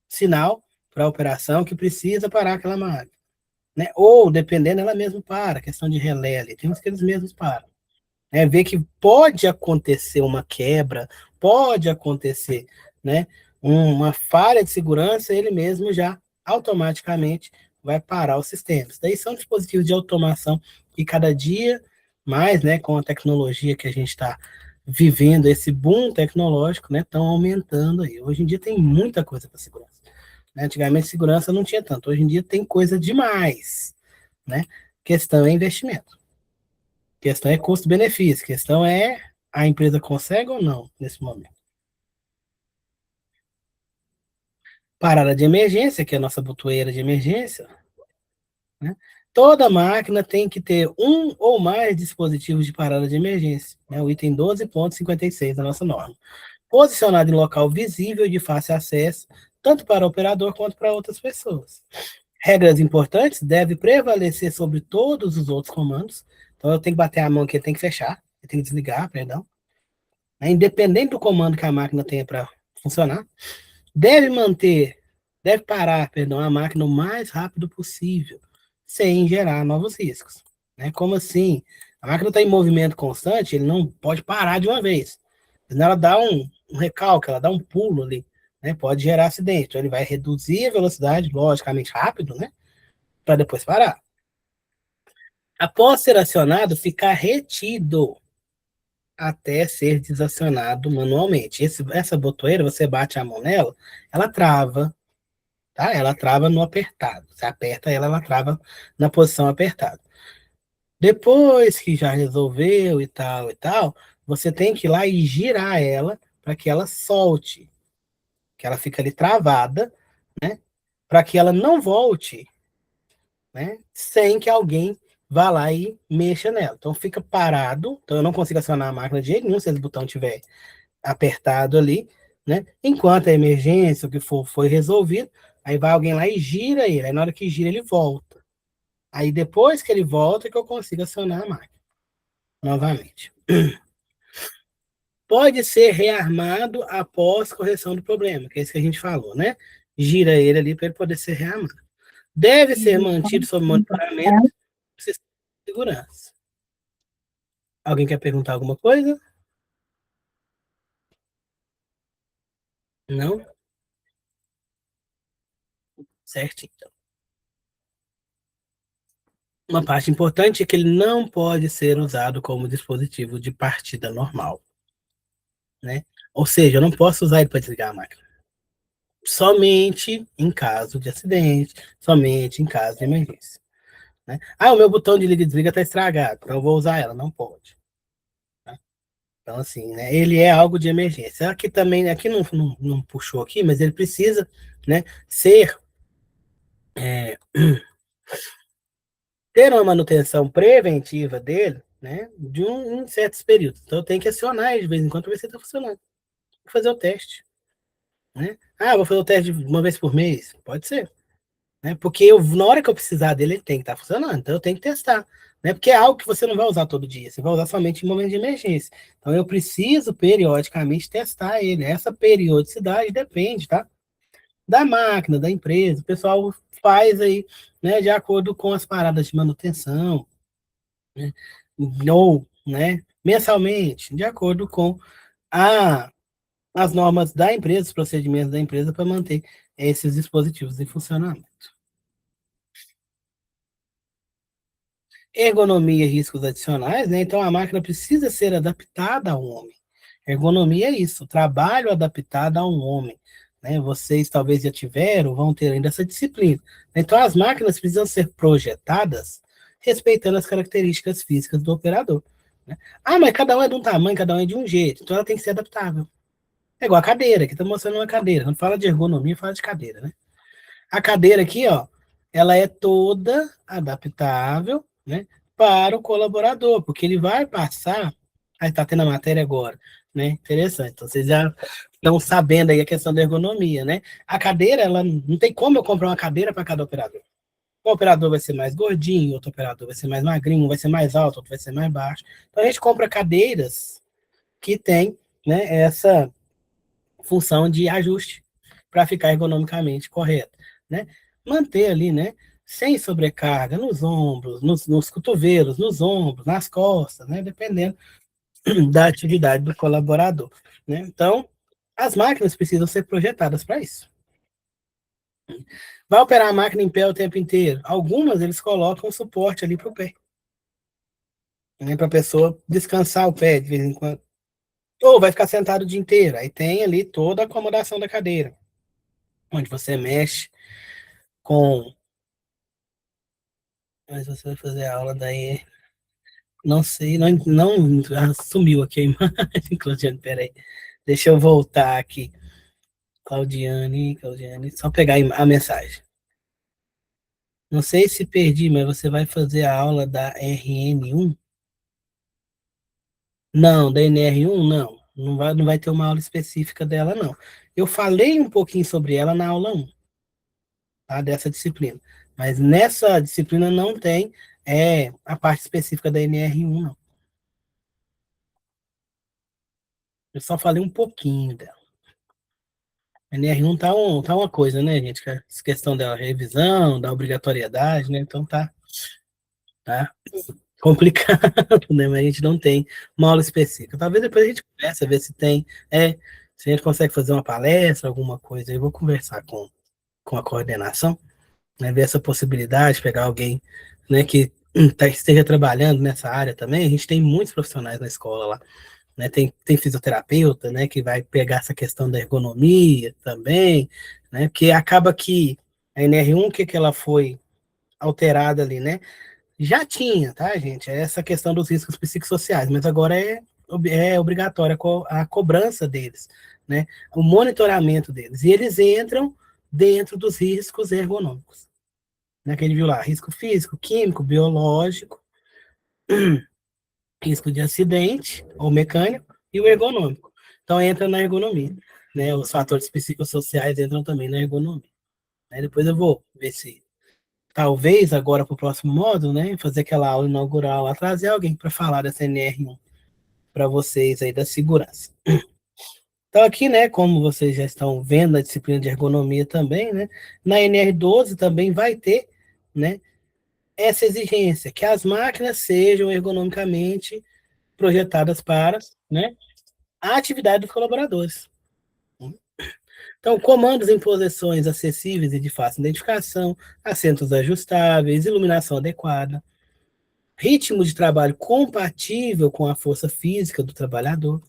sinal para a operação que precisa parar aquela máquina. Né? Ou, dependendo, ela mesma para, questão de relé ali, tem uns que eles mesmos param. Ver que pode acontecer uma quebra, pode acontecer, né, uma falha de segurança, ele mesmo já automaticamente vai parar os sistemas. Daí são dispositivos de automação que cada dia mais, né, com a tecnologia que a gente está vivendo, esse boom tecnológico, né, estão aumentando aí. Hoje em dia tem muita coisa para segurança. Né? Antigamente segurança não tinha tanto, hoje em dia tem coisa demais, né? Questão é investimento. Questão é custo-benefício. Questão é a empresa consegue ou não nesse momento. Parada de emergência, que é a nossa botoeira de emergência, né? Toda máquina tem que ter um ou mais dispositivos de parada de emergência, né? O item 12.56 da nossa norma. Posicionado em local visível e de fácil acesso, tanto para o operador quanto para outras pessoas. Regras importantes devem prevalecer sobre todos os outros comandos. Então eu tenho que bater a mão aqui, eu tenho que fechar, eu tenho que desligar, perdão. Independente do comando que a máquina tenha para funcionar, deve manter, deve parar, perdão, a máquina o mais rápido possível, sem gerar novos riscos. Né? Como assim? A máquina está em movimento constante, ele não pode parar de uma vez. Senão ela dá um recalque, ela dá um pulo ali, né? Pode gerar acidente. Então ele vai reduzir a velocidade, logicamente rápido, né? Para depois parar. Após ser acionado, ficar retido até ser desacionado manualmente. Essa botoeira, você bate a mão nela, ela trava, tá? Ela trava no apertado. Você aperta ela, ela trava na posição apertada. Depois que já resolveu e tal, você tem que ir lá e girar ela para que ela solte, que ela fica ali travada, né? Para que ela não volte, né? Sem que alguém vá lá e mexa nela. Então fica parado, então eu não consigo acionar a máquina de jeito nenhum se esse botão tiver apertado ali, né? Enquanto a emergência, o que for, foi resolvido, aí vai alguém lá e gira ele. Aí na hora que gira, ele volta. Aí depois que ele volta, é que eu consigo acionar a máquina novamente. Pode ser rearmado após correção do problema, que é isso que a gente falou, né? Gira ele ali para ele poder ser rearmado. Deve ser mantido sob monitoramento do sistema de segurança. Alguém quer perguntar alguma coisa? Não? Certo, então. Uma parte importante é que ele não pode ser usado como dispositivo de partida normal, né? Ou seja, eu não posso usar ele para desligar a máquina. Somente em caso de acidente, somente em caso de emergência. Né? O meu botão de liga e desliga está estragado, então eu vou usar ela. Não pode. Né? Então, assim, né, ele é algo de emergência. Aqui também, aqui não puxou aqui, mas ele precisa, né, ter uma manutenção preventiva dele, né, em certos períodos. Então, eu tenho que acionar ele de vez em quando para ver se está funcionando. Vou fazer o teste. Né? Vou fazer o teste uma vez por mês? Pode ser. Né? Porque na hora que eu precisar dele, ele tem que estar funcionando. Então, eu tenho que testar. Né? Porque é algo que você não vai usar todo dia. Você vai usar somente em momento de emergência. Então, eu preciso periodicamente testar ele. Essa periodicidade depende, tá? Da máquina, da empresa. O pessoal faz aí, né, de acordo com as paradas de manutenção, né, ou, né, mensalmente, de acordo com a, as normas da empresa, os procedimentos da empresa para manter esses dispositivos em funcionamento. Ergonomia e riscos adicionais, né? Então a máquina precisa ser adaptada ao homem. Ergonomia é isso, trabalho adaptado a um homem. Né? Vocês talvez já tiveram, vão ter ainda essa disciplina. Então as máquinas precisam ser projetadas respeitando as características físicas do operador. Né? Mas cada um é de um tamanho, cada um é de um jeito, então ela tem que ser adaptável. É igual a cadeira, que está mostrando uma cadeira. Quando fala de ergonomia, fala de cadeira, né? A cadeira aqui, ó, ela é toda adaptável, né, para o colaborador, porque ele vai passar Aí está tendo a matéria agora, né? Interessante. Então, vocês já estão sabendo aí a questão da ergonomia, né? A cadeira, ela não tem como eu comprar uma cadeira para cada operador. Um operador vai ser mais gordinho, outro operador vai ser mais magrinho, um vai ser mais alto, outro vai ser mais baixo. Então, a gente compra cadeiras que tem, né, essa função de ajuste para ficar ergonomicamente correto, né? Manter ali, né, sem sobrecarga nos ombros, nos cotovelos, nos ombros, nas costas, né, dependendo da atividade do colaborador, né? Então, as máquinas precisam ser projetadas para isso. Vai operar a máquina em pé o tempo inteiro? Algumas eles colocam suporte ali para o pé, né, para a pessoa descansar o pé de vez em quando. Ou vai ficar sentado o dia inteiro. Aí tem ali toda a acomodação da cadeira, onde você mexe com. Mas você vai fazer a aula daí. Não sei, não sumiu aqui a imagem, Claudiane, peraí. Deixa eu voltar aqui. Claudiane, só pegar a mensagem. Não sei se perdi, mas você vai fazer a aula da RN1? Não, da NR1 não. Não vai ter uma aula específica dela, não. Eu falei um pouquinho sobre ela na aula 1, tá, dessa disciplina. Mas nessa disciplina não tem a parte específica da NR1, não. Eu só falei um pouquinho dela. A NR1 tá uma coisa, né, gente? Essa questão da revisão, da obrigatoriedade, né? Então tá complicado, né? Mas a gente não tem uma aula específica. Talvez depois a gente converse, ver se tem, se a gente consegue fazer uma palestra, alguma coisa. Eu vou conversar com a coordenação, né? Ver essa possibilidade, pegar alguém, né, que esteja trabalhando nessa área também. A gente tem muitos profissionais na escola lá, né? Tem fisioterapeuta, né, que vai pegar essa questão da ergonomia também, né? Porque acaba que a NR1, que ela foi alterada ali, né? Já tinha, tá, gente? Essa questão dos riscos psicossociais, mas agora é obrigatória a cobrança deles, né? O monitoramento deles. E eles entram dentro dos riscos ergonômicos. Né? Que a gente viu lá, risco físico, químico, biológico, risco de acidente ou mecânico e o ergonômico. Então entra na ergonomia. Né? Os fatores psicossociais entram também na ergonomia. Né? Depois eu vou ver se talvez agora para o próximo módulo, né, fazer aquela aula inaugural lá, trazer alguém para falar dessa NR1 para vocês aí da segurança. Então aqui, né, como vocês já estão vendo a disciplina de ergonomia também, né, na NR12 também vai ter, né, essa exigência, que as máquinas sejam ergonomicamente projetadas para, né, a atividade dos colaboradores. Então, comandos em posições acessíveis e de fácil identificação, assentos ajustáveis, iluminação adequada, ritmo de trabalho compatível com a força física do trabalhador,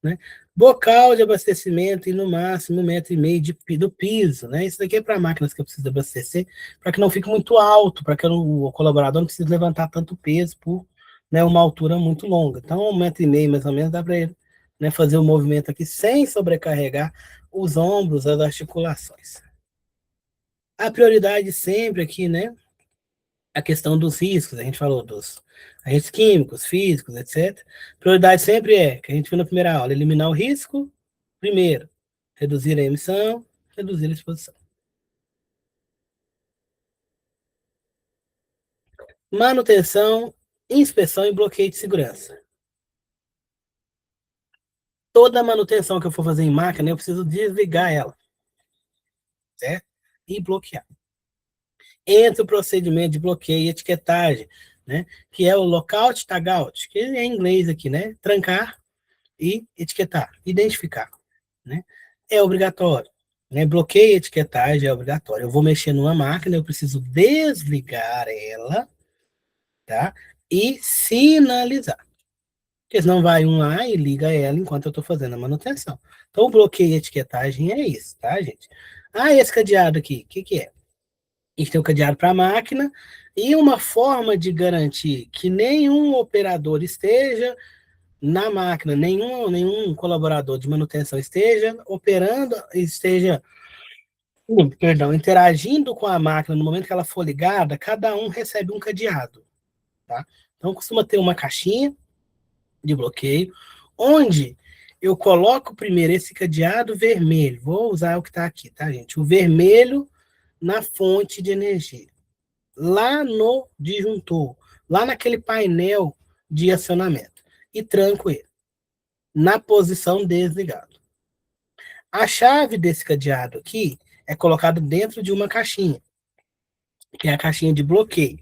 né? Bocal de abastecimento e no máximo 1,5 m do piso, né? Isso daqui é para máquinas que eu preciso abastecer, para que não fique muito alto, para que o colaborador não precise levantar tanto peso por, né, uma altura muito longa. Então, 1,5 m mais ou menos dá para ele, né, fazer o movimento aqui sem sobrecarregar os ombros, as articulações. A prioridade sempre aqui, né, a questão dos riscos, a gente falou dos agentes químicos, físicos, etc. Prioridade sempre que a gente viu na primeira aula, eliminar o risco, primeiro, reduzir a emissão, reduzir a exposição. Manutenção, inspeção e bloqueio de segurança. Toda manutenção que eu for fazer em máquina, eu preciso desligar ela, certo? E bloquear. Entre o procedimento de bloqueio e etiquetagem, né? Que é o lockout, tagout, que é em inglês aqui, né? Trancar e etiquetar, identificar, né? É obrigatório, né? Bloqueio e etiquetagem é obrigatório. Eu vou mexer numa máquina, eu preciso desligar ela, tá? E sinalizar. Porque senão vai um lá e liga ela enquanto eu estou fazendo a manutenção. Então, o bloqueio e etiquetagem é isso, tá, gente? Ah, esse cadeado aqui, o que é? A gente tem o cadeado para a máquina e uma forma de garantir que nenhum operador esteja na máquina, nenhum colaborador de manutenção esteja operando, esteja, perdão, interagindo com a máquina no momento que ela for ligada, cada um recebe um cadeado, tá? Então costuma ter uma caixinha de bloqueio, onde eu coloco primeiro esse cadeado vermelho. Vou usar o que está aqui, tá, gente? O vermelho na fonte de energia. Lá no disjuntor, lá naquele painel de acionamento. E tranco ele na posição desligado. A chave desse cadeado aqui é colocada dentro de uma caixinha, que é a caixinha de bloqueio,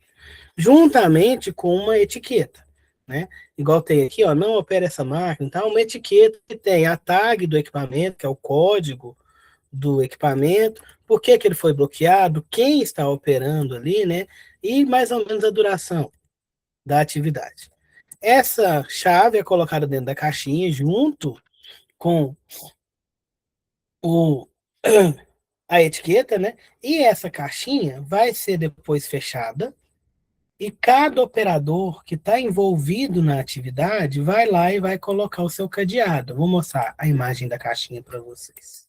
juntamente com uma etiqueta, né? Igual tem aqui, ó, não opera essa máquina, então uma etiqueta que tem a tag do equipamento, que é o código do equipamento, por que que ele foi bloqueado, quem está operando ali, né? E mais ou menos a duração da atividade. Essa chave é colocada dentro da caixinha junto com o a etiqueta, né? E essa caixinha vai ser depois fechada e cada operador que está envolvido na atividade vai lá e vai colocar o seu cadeado. Vou mostrar a imagem da caixinha para vocês.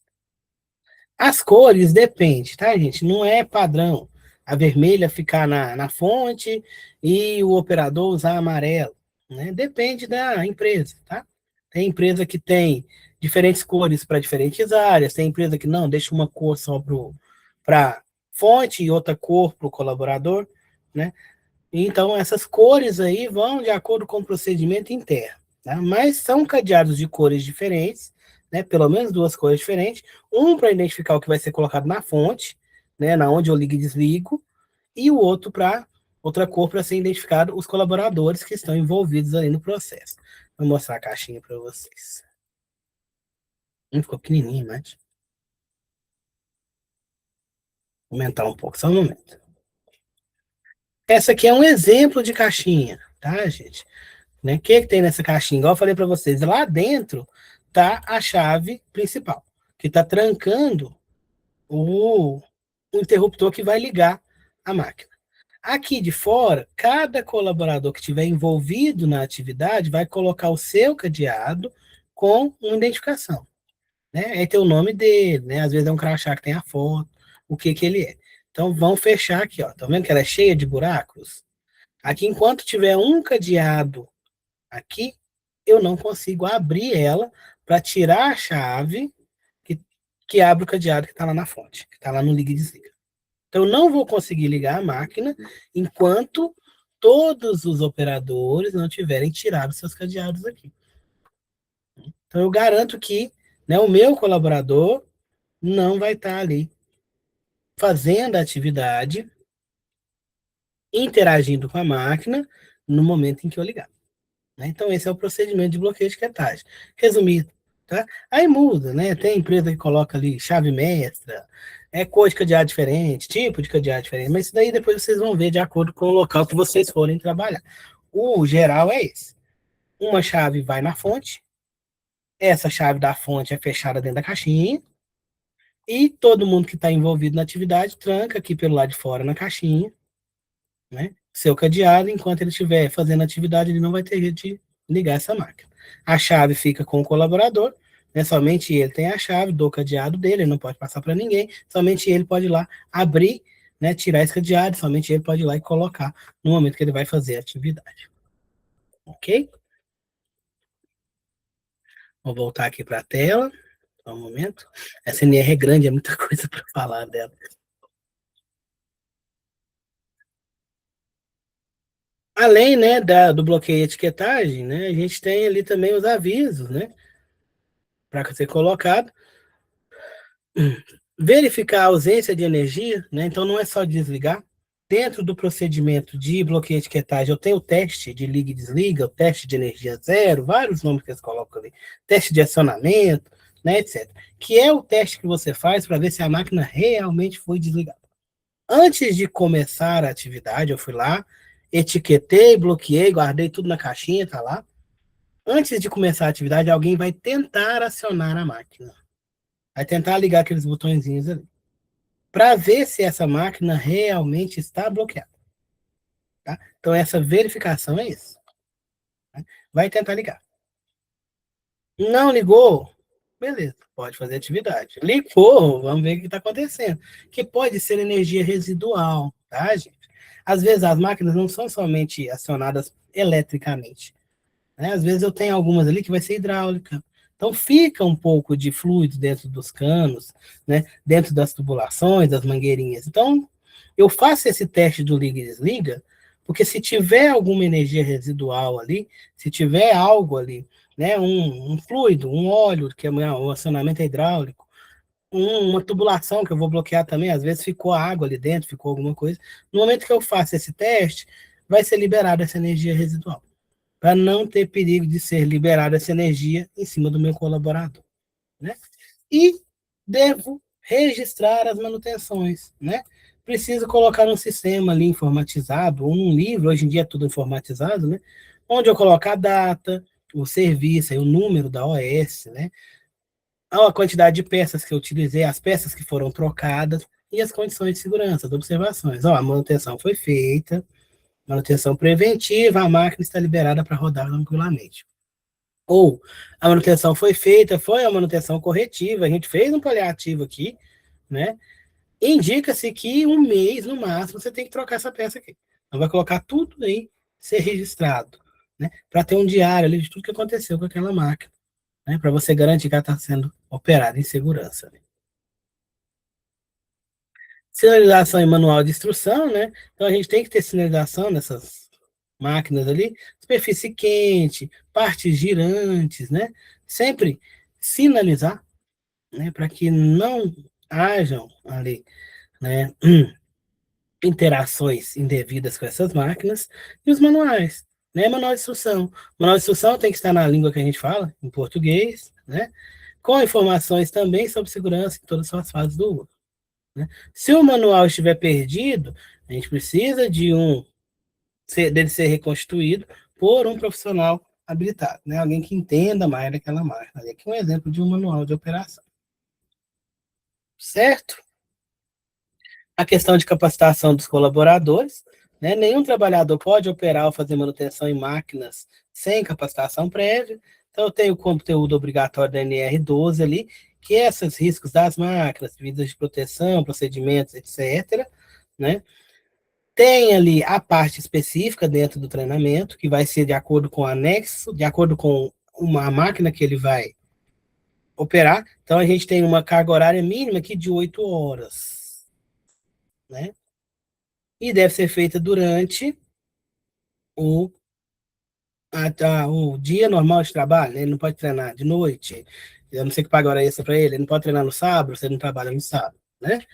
As cores depende, tá, gente? Não é padrão. A vermelha ficar na fonte e o operador usar amarelo, né? Depende da empresa, tá? Tem empresa que tem diferentes cores para diferentes áreas, tem empresa que não, deixa uma cor só para fonte e outra cor para o colaborador, né? Então, essas cores aí vão de acordo com o procedimento interno, tá? Mas são cadeados de cores diferentes, né? Pelo menos duas cores diferentes. Um para identificar o que vai ser colocado na fonte, né? Na onde eu ligo e desligo, e o outro para outra cor para ser identificado os colaboradores que estão envolvidos ali no processo. Vou mostrar a caixinha para vocês. Ficou pequenininho, mas vou aumentar um pouco, só um momento. Essa aqui é um exemplo de caixinha, tá, gente? Né? O que tem nessa caixinha? Igual eu falei para vocês, lá dentro tá a chave principal, que está trancando o interruptor que vai ligar a máquina. Aqui de fora, cada colaborador que estiver envolvido na atividade vai colocar o seu cadeado com uma identificação. Né? Aí tem o nome dele, né? Às vezes é um crachá que tem a foto, o que que ele é. Então vamos fechar aqui, ó. Tá vendo que ela é cheia de buracos? Aqui, enquanto tiver um cadeado aqui, eu não consigo abrir ela para tirar a chave que abre o cadeado que está lá na fonte, que está lá no liga e desliga. Então, eu não vou conseguir ligar a máquina enquanto todos os operadores não tiverem tirado seus cadeados aqui. Então, eu garanto que, né, o meu colaborador não vai estar ali fazendo a atividade, interagindo com a máquina no momento em que eu ligar. Né? Então, esse é o procedimento de bloqueio de etiquetagem. Resumido, tá? Aí muda, né? Tem empresa que coloca ali chave mestra, cor de cadeado diferente, tipo de cadeado diferente, mas isso daí depois vocês vão ver de acordo com o local que vocês forem trabalhar. O geral é esse. Uma chave vai na fonte, essa chave da fonte é fechada dentro da caixinha, e todo mundo que está envolvido na atividade tranca aqui pelo lado de fora na caixinha, né? Seu cadeado, enquanto ele estiver fazendo atividade, ele não vai ter jeito de ligar essa máquina. A chave fica com o colaborador, né? Somente ele tem a chave do cadeado dele, ele não pode passar para ninguém, somente ele pode ir lá abrir, né? Tirar esse cadeado, somente ele pode ir lá e colocar no momento que ele vai fazer a atividade. Ok? Vou voltar aqui para a tela, só um momento. Essa NR é grande, é muita coisa para falar dela. Além, né, do bloqueio e etiquetagem, né, a gente tem ali também os avisos, né, para ser colocado. Verificar a ausência de energia, né, então não é só desligar. Dentro do procedimento de bloqueio e etiquetagem, eu tenho o teste de liga e desliga, o teste de energia zero, vários nomes que eles colocam ali, teste de acionamento, né, etc. Que é o teste que você faz para ver se a máquina realmente foi desligada. Antes de começar a atividade, eu fui lá, etiquetei, bloqueei, guardei tudo na caixinha, tá lá. Antes de começar a atividade, alguém vai tentar acionar a máquina. Vai tentar ligar aqueles botõezinhos ali. Para ver se essa máquina realmente está bloqueada. Tá? Então, essa verificação é isso. Tá? Vai tentar ligar. Não ligou? Beleza, pode fazer atividade. Ligou, vamos ver o que está acontecendo. Que pode ser energia residual, tá, gente? Às vezes as máquinas não são somente acionadas eletricamente. né? Às vezes eu tenho algumas ali que vai ser hidráulica. Então fica um pouco de fluido dentro dos canos, né? Dentro das tubulações, das mangueirinhas. Então eu faço esse teste do liga e desliga, porque se tiver alguma energia residual ali, se tiver algo ali, né? Um fluido, um óleo, que é um acionamento hidráulico, uma tubulação que eu vou bloquear também, às vezes ficou água ali dentro, ficou alguma coisa. No momento que eu faço esse teste, vai ser liberada essa energia residual, para não ter perigo de ser liberada essa energia em cima do meu colaborador, né? E devo registrar as manutenções, né? Preciso colocar um sistema ali informatizado, ou num livro, hoje em dia é tudo informatizado, né? Onde eu coloco a data, o serviço, o número da OS, né? A quantidade de peças que eu utilizei, as peças que foram trocadas e as condições de segurança, as observações. Ó, a manutenção foi feita, manutenção preventiva, a máquina está liberada para rodar tranquilamente. Ou a manutenção foi feita, foi a manutenção corretiva, a gente fez um paliativo aqui, né? Indica-se que um mês, no máximo, você tem que trocar essa peça aqui. Então vai colocar tudo aí, ser registrado, né? Para ter um diário ali de tudo que aconteceu com aquela máquina, né? Para você garantir que ela está sendo operada em segurança. Né? Sinalização e manual de instrução, né? Então a gente tem que ter sinalização nessas máquinas ali, superfície quente, partes girantes, né? Sempre sinalizar, né? Para que não hajam ali, né? Interações indevidas com essas máquinas e os manuais, né? Manual de instrução. Manual de instrução tem que estar na língua que a gente fala, em português, né? Com informações também sobre segurança em todas as suas fases do uso. Né? Se o manual estiver perdido, a gente precisa dele ser reconstituído por um profissional habilitado, né? Alguém que entenda mais daquela máquina. Aqui é um exemplo de um manual de operação. Certo? A questão de capacitação dos colaboradores, né? Nenhum trabalhador pode operar ou fazer manutenção em máquinas sem capacitação prévia. Então, eu tenho o conteúdo obrigatório da NR12 ali, que é esses riscos das máquinas, medidas de proteção, procedimentos, etc., né? Tem ali a parte específica dentro do treinamento, que vai ser de acordo com o anexo, de acordo com uma máquina que ele vai operar. Então, a gente tem uma carga horária mínima aqui de 8 horas, né? E deve ser feita durante o, o dia normal de trabalho, né? Ele não pode treinar de noite, eu não sei que paga hora extra para ele não pode treinar no sábado, você não trabalha no sábado, né?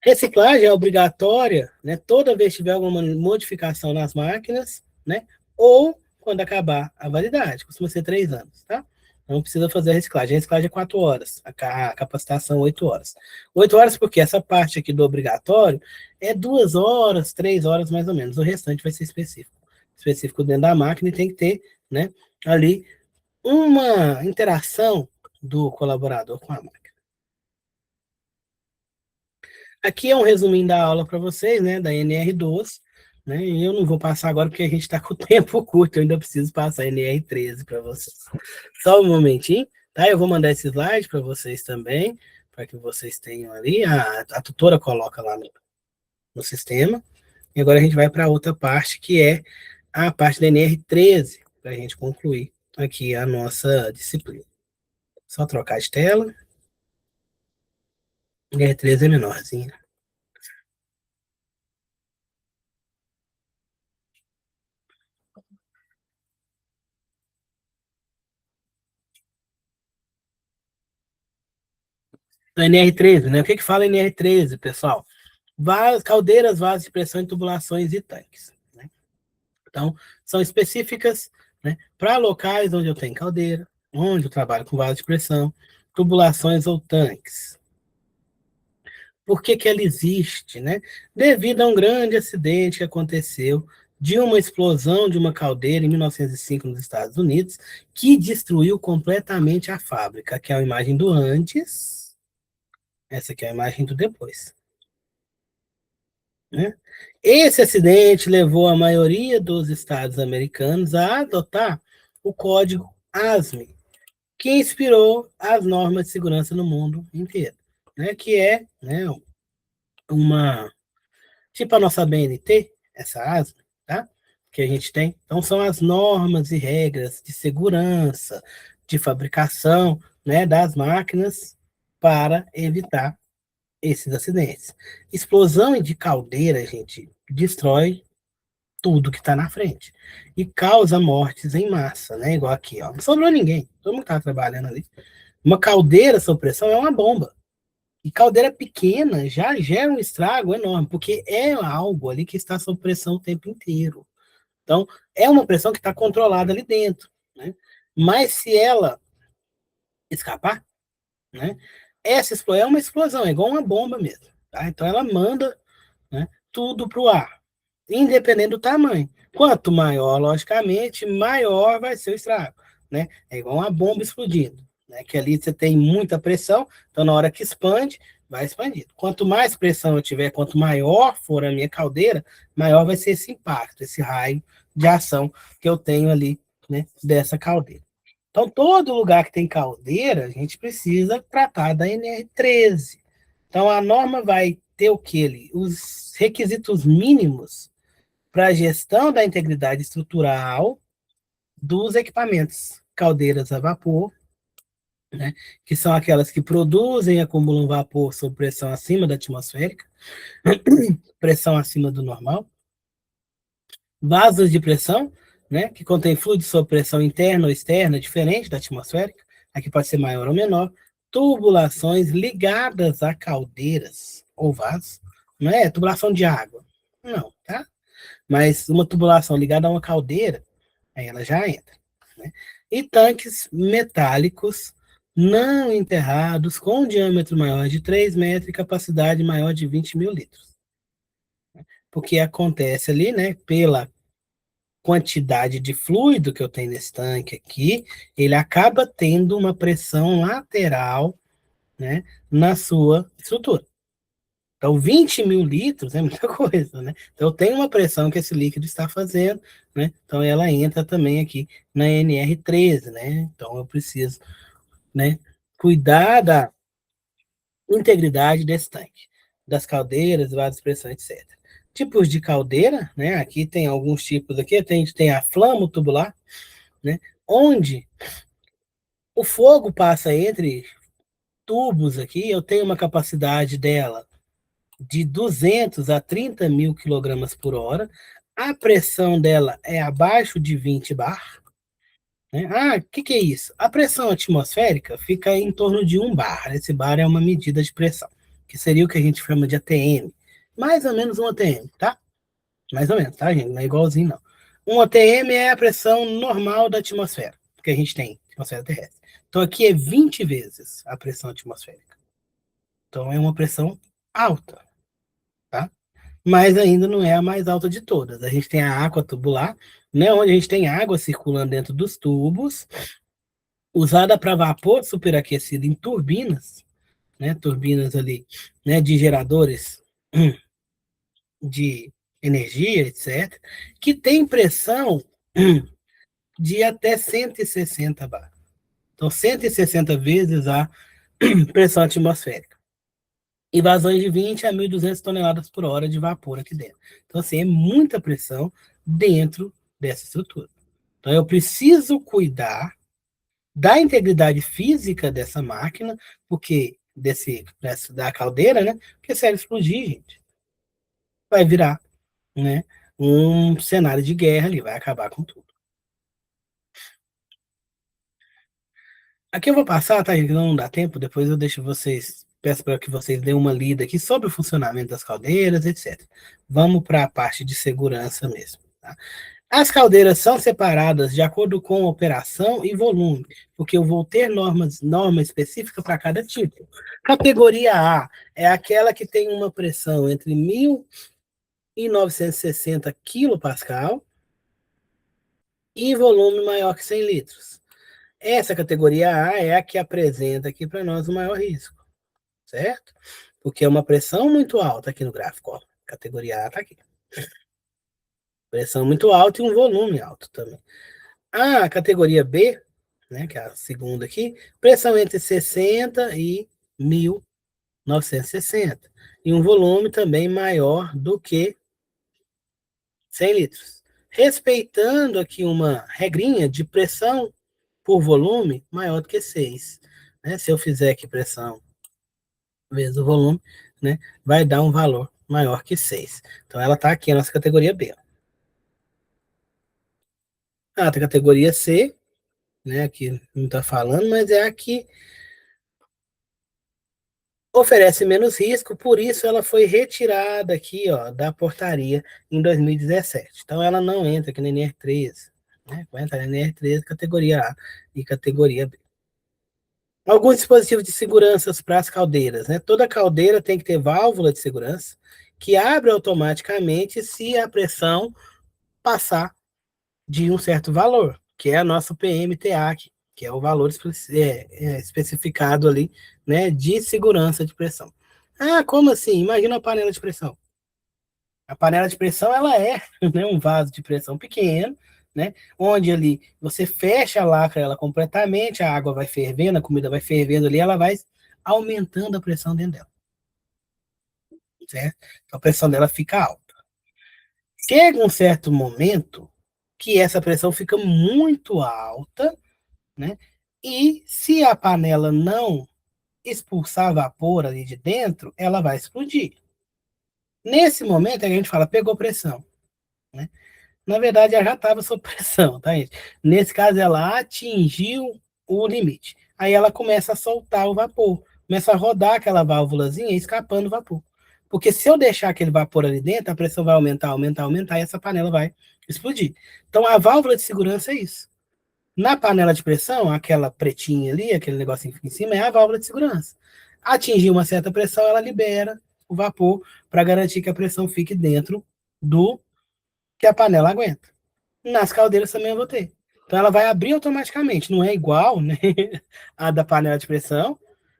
Reciclagem é obrigatória, né? Toda vez que tiver alguma modificação nas máquinas, né? Ou quando acabar a validade, costuma ser 3 anos, tá? Não precisa fazer a reciclagem. A reciclagem é 4 horas, a capacitação 8 horas. 8 horas porque essa parte aqui do obrigatório é 2 horas, 3 horas mais ou menos. O restante vai ser específico. Específico dentro da máquina e tem que ter, né? Ali uma interação do colaborador com a máquina. Aqui é um resuminho da aula para vocês, né, da NR12, né, e eu não vou passar agora porque a gente está com o tempo curto, eu ainda preciso passar a NR13 para vocês. Só um momentinho, tá? Eu vou mandar esse slide para vocês também, para que vocês tenham ali, a tutora coloca lá no sistema, e agora a gente vai para outra parte, que é a parte da NR13, para a gente concluir aqui a nossa disciplina. Só trocar de tela, NR13 é menorzinha. NR13, né? O que fala NR13, pessoal? Caldeiras, vasos de pressão em tubulações e tanques. Né? Então, são específicas, né, para locais onde eu tenho caldeira, onde eu trabalho com vaso de pressão, tubulações ou tanques. Por que ela existe? Né? Devido a um grande acidente que aconteceu de uma explosão de uma caldeira em 1905 nos Estados Unidos, que destruiu completamente a fábrica. Aqui é a imagem do antes, essa aqui é a imagem do depois. Né? Esse acidente levou a maioria dos estados americanos a adotar o código ASME, que inspirou as normas de segurança no mundo inteiro, né? Que é, né, uma tipo a nossa BNT, essa ASME, tá? que a gente tem. Então, são as normas e regras de segurança, de fabricação, né, das máquinas para evitar esses acidentes. Explosão de caldeira, gente, destrói tudo que está na frente e causa mortes em massa, né? Igual aqui, ó. Não sobrou ninguém, todo mundo está trabalhando ali. Uma caldeira sob pressão é uma bomba. E caldeira pequena já gera um estrago enorme, porque é algo ali que está sob pressão o tempo inteiro. Então, é uma pressão que está controlada ali dentro, né? Mas se ela escapar, né? Essa explosão é uma explosão, é igual uma bomba mesmo, tá? Então, ela manda, né, tudo para o ar, independente do tamanho. Quanto maior, logicamente, maior vai ser o estrago, né? É igual uma bomba explodindo, né? Que ali você tem muita pressão, então na hora que expande, vai expandindo. Quanto mais pressão eu tiver, quanto maior for a minha caldeira, maior vai ser esse impacto, esse raio de ação que eu tenho ali, né, dessa caldeira. Então, todo lugar que tem caldeira, a gente precisa tratar da NR13. Então, a norma vai ter o que ali? Os requisitos mínimos para a gestão da integridade estrutural dos equipamentos. Caldeiras a vapor, né, que são aquelas que produzem e acumulam vapor sob pressão acima da atmosférica, pressão acima do normal. Vasos de pressão, né, que contém fluido sob pressão interna ou externa, diferente da atmosférica, aqui pode ser maior ou menor. Tubulações ligadas a caldeiras ou vasos, não é tubulação de água, não, tá? Mas uma tubulação ligada a uma caldeira, aí ela já entra, né? E tanques metálicos não enterrados com diâmetro maior de 3 metros e capacidade maior de 20 mil litros. Porque acontece ali, né, pela quantidade de fluido que eu tenho nesse tanque aqui, ele acaba tendo uma pressão lateral, né, na sua estrutura. Então, 20 mil litros é muita coisa, né? Então, tem uma pressão que esse líquido está fazendo, né? Então, ela entra também aqui na NR13, né? Então, eu preciso, né, cuidar da integridade desse tanque, das caldeiras, vasos de pressão, etc. Tipos de caldeira, né? Aqui tem alguns tipos aqui, tem a flamo tubular, né? Onde o fogo passa entre tubos aqui, eu tenho uma capacidade dela de 200 a 30 mil quilogramas por hora. A pressão dela é abaixo de 20 bar. Né? Ah, o que é isso? A pressão atmosférica fica em torno de 1 bar. Esse bar é uma medida de pressão, que seria o que a gente chama de ATM. Mais ou menos um ATM, tá? Mais ou menos, tá, gente? Não é igualzinho, não. Um ATM é a pressão normal da atmosfera, que a gente tem, atmosfera terrestre. Então aqui é 20 vezes a pressão atmosférica. Então é uma pressão alta, tá? Mas ainda não é a mais alta de todas. A gente tem a água tubular, né, onde a gente tem água circulando dentro dos tubos, usada para vapor superaquecido em turbinas, né, turbinas ali, né, de geradores de energia, etc., que tem pressão de até 160 bar. Então, 160 vezes a pressão atmosférica. E vazões de 20 a 1.200 toneladas por hora de vapor aqui dentro. Então, assim, é muita pressão dentro dessa estrutura. Então, eu preciso cuidar da integridade física dessa máquina, porque da caldeira, né? Porque se ela explodir, gente, vai virar, né, um cenário de guerra ali, vai acabar com tudo. Aqui eu vou passar, tá, gente? Não dá tempo, depois eu deixo vocês, peço para que vocês dêem uma lida aqui sobre o funcionamento das caldeiras, etc. Vamos para a parte de segurança mesmo, tá? As caldeiras são separadas de acordo com operação e volume, porque eu vou ter norma específica para cada tipo. Categoria A é aquela que tem uma pressão entre 1.960 kPa e volume maior que 100 litros. Essa categoria A é a que apresenta aqui para nós o maior risco, certo? Porque é uma pressão muito alta aqui no gráfico, ó. Categoria A está aqui. Pressão muito alta e um volume alto também. A categoria B, né, que é a segunda aqui, pressão entre 60 e 1.960. E um volume também maior do que 100 litros. respeitando aqui uma regrinha de pressão por volume maior do que 6. Né? Se eu fizer aqui pressão vezes o volume, né, vai dar um valor maior que 6. Então, ela está aqui, a nossa categoria B. A categoria C, né, aqui não está falando, mas é a que oferece menos risco, por isso ela foi retirada aqui, ó, da portaria em 2017. Então, ela não entra aqui na NR13, né, vai entrar na NR13, categoria A e categoria B. Alguns dispositivos de segurança para as caldeiras, né? Toda caldeira tem que ter válvula de segurança que abre automaticamente se a pressão passar de um certo valor, que é a nossa PMTA, que é o valor especificado ali, né, de segurança de pressão. Ah, como assim? Imagina a panela de pressão. A panela de pressão, ela é, né, um vaso de pressão pequeno, né, onde ali você fecha a lacra ela completamente, a água vai fervendo, a comida vai fervendo ali, ela vai aumentando a pressão dentro dela, certo? Então a pressão dela fica alta. Chega um certo momento que essa pressão fica muito alta, né? E se a panela não expulsar vapor ali de dentro, ela vai explodir. Nesse momento, a gente fala, pegou pressão, né? Na verdade, ela já estava sob pressão, tá, gente? Nesse caso, ela atingiu o limite. Aí ela começa a soltar o vapor, começa a rodar aquela válvulazinha escapando o vapor. Porque se eu deixar aquele vapor ali dentro, a pressão vai aumentar, aumentar, aumentar, e essa panela vai explodir. Então, a válvula de segurança é isso. Na panela de pressão, aquela pretinha ali, aquele negocinho que fica em cima, é a válvula de segurança. Atingir uma certa pressão, ela libera o vapor para garantir que a pressão fique dentro do que a panela aguenta. Nas caldeiras também eu vou ter. Então ela vai abrir automaticamente. Não é igual, né, a da panela de pressão,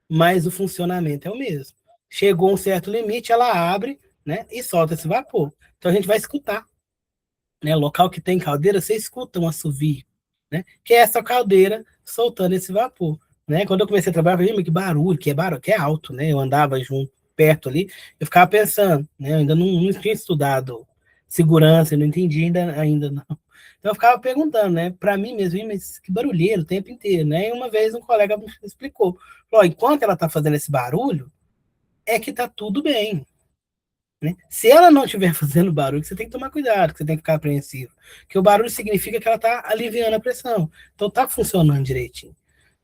mas o funcionamento é o mesmo. Chegou um certo limite, ela abre, né, e solta esse vapor. Então a gente vai escutar, né, local que tem caldeira, você escuta um assovio, né, que é essa caldeira soltando esse vapor. Né? Quando eu comecei a trabalhar, eu falei, que barulho, que é alto, né? Eu andava junto, perto ali, eu ficava pensando, né? Eu ainda não tinha estudado segurança, eu não entendi ainda não. Então eu ficava perguntando, né, para mim mesmo, mas que barulheiro o tempo inteiro, né? E uma vez um colega me explicou, falou, enquanto ela tá fazendo esse barulho, é que tá tudo bem, né? Se ela não estiver fazendo barulho, você tem que tomar cuidado, você tem que ficar apreensivo, porque o barulho significa que ela tá aliviando a pressão, então tá funcionando direitinho,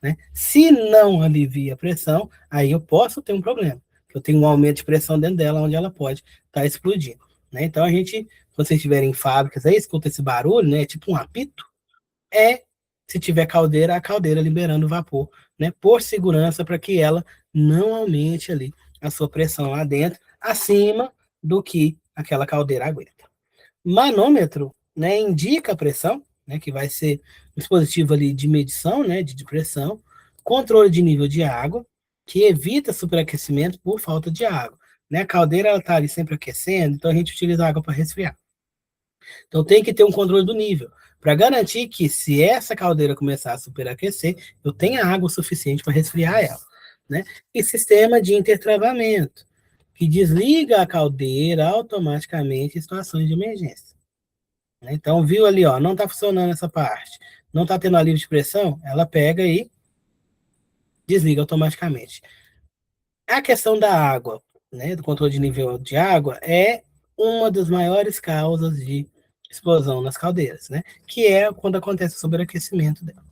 né? Se não alivia a pressão, aí eu posso ter um problema, eu tenho um aumento de pressão dentro dela, onde ela pode estar explodindo, né? Então a gente, quando vocês estiverem em fábricas aí, escuta esse barulho, né? Tipo um apito, é, se tiver caldeira, a caldeira liberando vapor, né? Por segurança, para que ela não aumente ali a sua pressão lá dentro, acima do que aquela caldeira aguenta. Manômetro, né, indica a pressão, né, que vai ser um dispositivo ali de medição, né, de pressão, controle de nível de água, que evita superaquecimento por falta de água. Né? A caldeira ela está ali sempre aquecendo, então a gente utiliza água para resfriar. Então tem que ter um controle do nível, para garantir que se essa caldeira começar a superaquecer, eu tenha água suficiente para resfriar ela. Né? E sistema de intertravamento, que desliga a caldeira automaticamente em situações de emergência. Então, viu ali, ó, não está funcionando essa parte, não está tendo alívio de pressão, ela pega e desliga automaticamente. A questão da água, né, do controle de nível de água, é uma das maiores causas de explosão nas caldeiras, né, que é quando acontece o sobreaquecimento dela.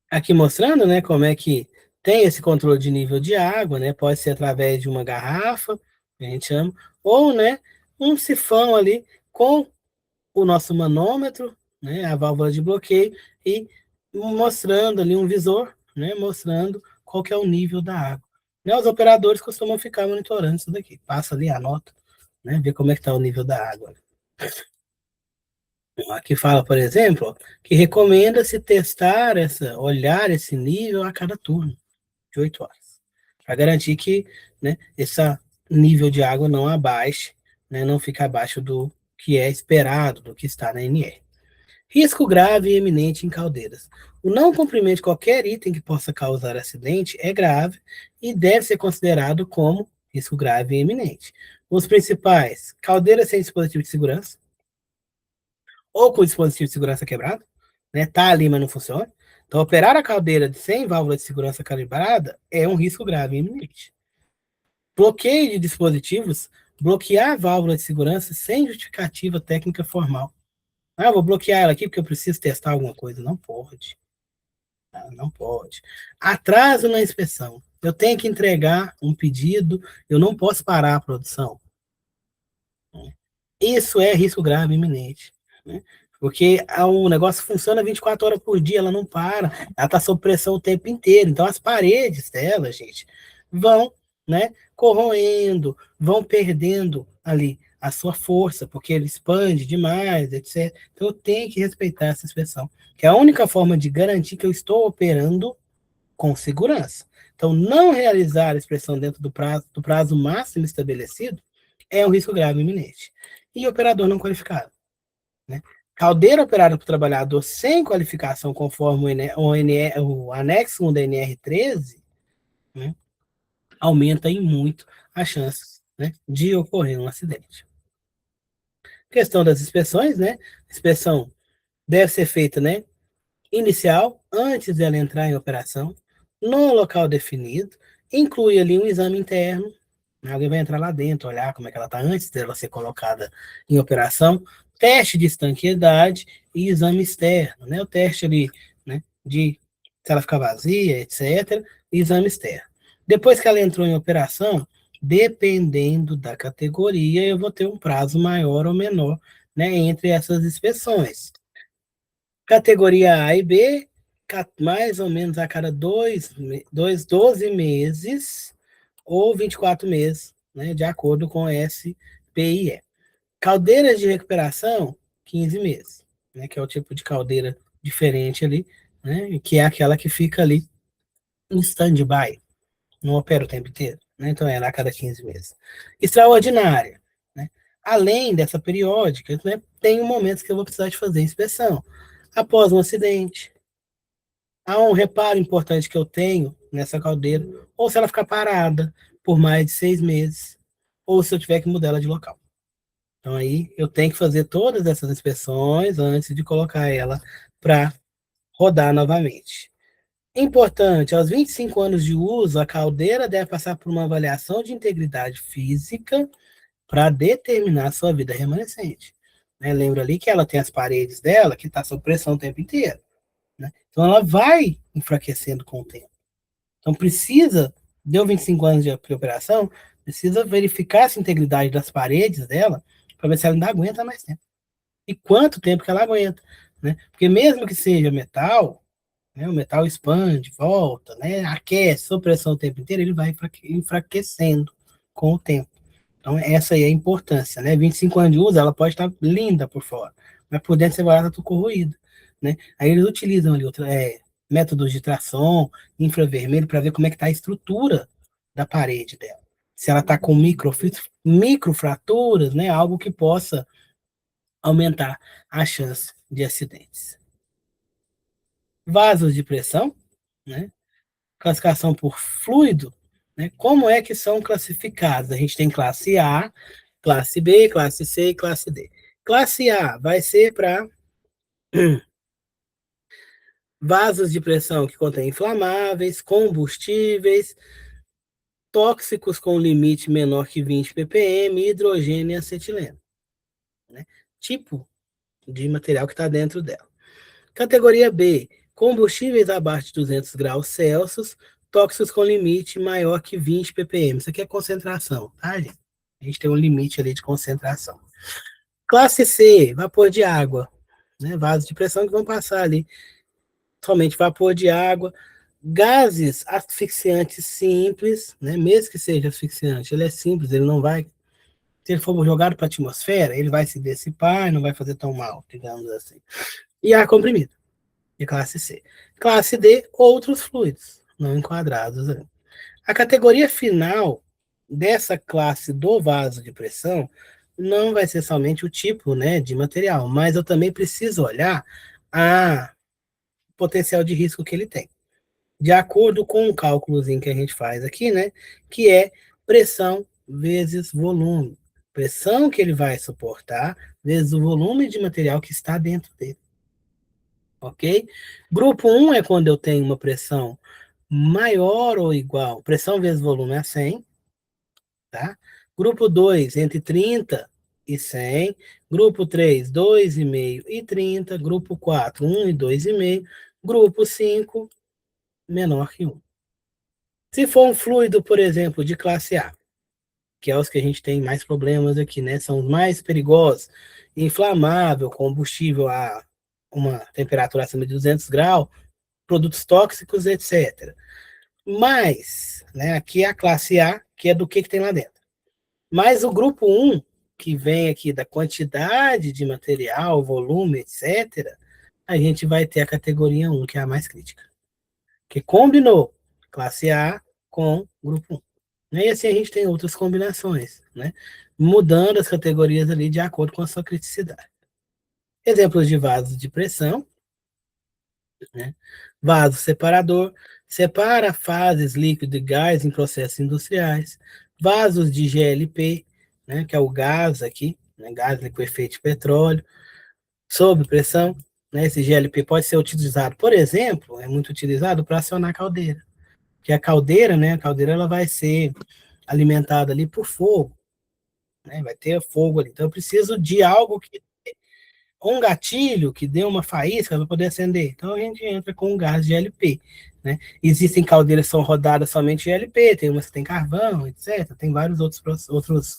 Aqui mostrando, né, como é que tem esse controle de nível de água, né, pode ser através de uma garrafa, que a gente chama, ou, né, um sifão ali com o nosso manômetro, né, a válvula de bloqueio, e mostrando ali um visor, né, mostrando qual que é o nível da água. Né, os operadores costumam ficar monitorando isso daqui, passa ali, anota, né, ver como é que está o nível da água. Aqui fala, por exemplo, que recomenda-se testar olhar esse nível a cada turno, de 8 horas, para garantir que, né, esse nível de água não abaixe, né, não fique abaixo do que é esperado, do que está na NR. Risco grave e eminente em caldeiras. O não cumprimento de qualquer item que possa causar acidente é grave e deve ser considerado como risco grave e iminente. Os principais, caldeira sem dispositivo de segurança, ou com o dispositivo de segurança quebrado, né? Tá ali, mas não funciona. Então, operar a caldeira sem válvula de segurança calibrada é um risco grave e iminente. Bloqueio de dispositivos, bloquear a válvula de segurança sem justificativa técnica formal. Ah, vou bloquear ela aqui porque eu preciso testar alguma coisa. Não pode. Não pode. Atraso na inspeção. Eu tenho que entregar um pedido, eu não posso parar a produção. Isso é risco grave iminente. Né? Porque o negócio funciona 24 horas por dia, ela não para, ela está sob pressão o tempo inteiro. Então as paredes dela, gente, vão, né, corroendo, vão perdendo ali a sua força, porque ele expande demais, etc. Então eu tenho que respeitar essa inspeção, que é a única forma de garantir que eu estou operando com segurança. Então, não realizar a inspeção dentro do prazo máximo estabelecido é um risco grave iminente. E operador não qualificado. Né? Caldeira operada por trabalhador sem qualificação, conforme o anexo 1 da NR13, né, aumenta em muito as chances, né, de ocorrer um acidente. Questão das inspeções, né? A inspeção deve ser feita, né, inicial, antes dela entrar em operação, no local definido, inclui ali um exame interno, né? Alguém vai entrar lá dentro, olhar como é que ela está antes dela ser colocada em operação, teste de estanqueidade e exame externo, né? O teste ali, né, de se ela ficar vazia, etc., e exame externo. Depois que ela entrou em operação, dependendo da categoria, eu vou ter um prazo maior ou menor, né, entre essas inspeções. Categoria A e B, mais ou menos a cada 12 meses ou 24 meses, né, de acordo com SPIE. Caldeiras de recuperação, 15 meses, né, que é o tipo de caldeira diferente ali, né, que é aquela que fica ali em stand-by, não opera o tempo inteiro, né, então é a cada 15 meses. Extraordinária, né, além dessa periódica, né, tem momentos que eu vou precisar de fazer inspeção. Após um acidente, há um reparo importante que eu tenho nessa caldeira, ou se ela ficar parada por mais de 6 meses, ou se eu tiver que mudar ela de local. Então aí eu tenho que fazer todas essas inspeções antes de colocar ela para rodar novamente. Importante, aos 25 anos de uso, a caldeira deve passar por uma avaliação de integridade física para determinar sua vida remanescente. Né? Lembra ali que ela tem as paredes dela que está sob pressão o tempo inteiro. Né? Então ela vai enfraquecendo com o tempo. Então precisa, deu 25 anos de operação, precisa verificar essa integridade das paredes dela para ver se ela ainda aguenta mais tempo. E quanto tempo que ela aguenta. Né? Porque mesmo que seja metal, né, o metal expande, volta, né, aquece, sob pressão o tempo inteiro, ele vai enfraquecendo com o tempo. Então, essa aí é a importância, né? 25 anos de uso, ela pode estar linda por fora, mas por dentro você vai estar tudo corroído, né? Aí eles utilizam ali métodos de tração, infravermelho, para ver como é que está a estrutura da parede dela. Se ela está com microfraturas, né? Algo que possa aumentar a chance de acidentes. Vasos de pressão, né? Classificação por fluido, né? Como é que são classificados? A gente tem classe A, classe B, classe C e classe D. Classe A vai ser para vasos de pressão que contêm inflamáveis, combustíveis, tóxicos com limite menor que 20 ppm, hidrogênio e acetileno. Né? Tipo de material que está dentro dela. Categoria B, combustíveis abaixo de 200 graus Celsius, tóxicos com limite maior que 20 ppm. Isso aqui é concentração, tá, gente? A gente tem um limite ali de concentração. Classe C, vapor de água, né? Vasos de pressão que vão passar ali. Somente vapor de água. Gases asfixiantes simples, né? Mesmo que seja asfixiante, ele é simples, ele não vai. Se ele for jogado para a atmosfera, ele vai se dissipar e não vai fazer tão mal, digamos assim. E ar comprimido, de classe C. Classe D, outros fluidos, não enquadrados. A categoria final dessa classe do vaso de pressão não vai ser somente o tipo, né, de material, mas eu também preciso olhar a potencial de risco que ele tem. De acordo com o cálculozinho que a gente faz aqui, né, que é pressão vezes volume. Pressão que ele vai suportar vezes o volume de material que está dentro dele. Ok? Grupo 1 é quando eu tenho uma pressão maior ou igual, pressão vezes volume a 100, tá? Grupo 2, entre 30 e 100. Grupo 3, 2,5 e 30. Grupo 4, 1 e 2,5. Grupo 5, menor que 1. Se for um fluido, por exemplo, de classe A, que é os que a gente tem mais problemas aqui, né? São os mais perigosos, inflamável, combustível a uma temperatura acima de 200 graus, produtos tóxicos, etc. Mas, né, aqui é a classe A, que é do que tem lá dentro. Mas o grupo 1, que vem aqui da quantidade de material, volume, etc., a gente vai ter a categoria 1, que é a mais crítica. Que combinou classe A com grupo 1. E assim a gente tem outras combinações, né? Mudando as categorias ali de acordo com a sua criticidade. Exemplos de vasos de pressão, né? Vaso separador, separa fases líquido e gás em processos industriais. Vasos de GLP, né, que é o gás aqui, né, gás liquefeito de petróleo, sob pressão. Né, esse GLP pode ser utilizado, por exemplo, é muito utilizado para acionar a caldeira. Que a caldeira, né, a caldeira ela vai ser alimentada ali por fogo, né, vai ter fogo ali. Então eu preciso de algo que um gatilho que dê uma faísca para poder acender. Então a gente entra com o gás de GLP. Né? Existem caldeiras que são rodadas somente GLP, tem umas que tem carvão, etc. Tem vários outros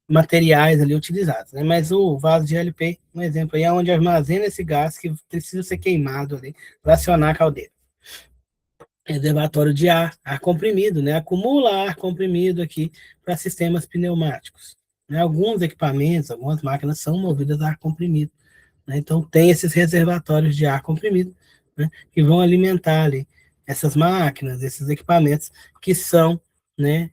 materiais ali utilizados. Né? Mas o vaso de GLP, um exemplo aí, é onde armazena esse gás que precisa ser queimado ali para acionar a caldeira. Reservatório de ar comprimido, né? Acumula ar comprimido aqui para sistemas pneumáticos. Né? Alguns equipamentos, algumas máquinas são movidas a ar comprimido. Né? Então, tem esses reservatórios de ar comprimido, né, que vão alimentar ali essas máquinas, esses equipamentos que são, né,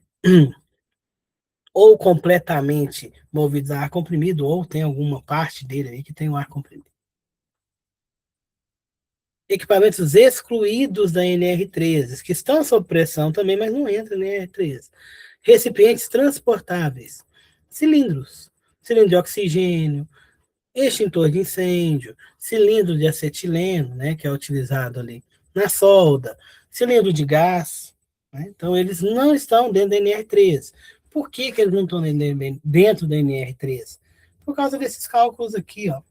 ou completamente movidos a ar comprimido, ou tem alguma parte dele aí que tem o ar comprimido. Equipamentos excluídos da NR13, que estão sob pressão também, mas não entram na NR13. Recipientes transportáveis, cilindro de oxigênio, extintor de incêndio, cilindro de acetileno, né, que é utilizado ali na solda, cilindro de gás. Né? Então, eles não estão dentro da NR3. Por que eles não estão dentro da NR3? Por causa desses cálculos aqui, ó.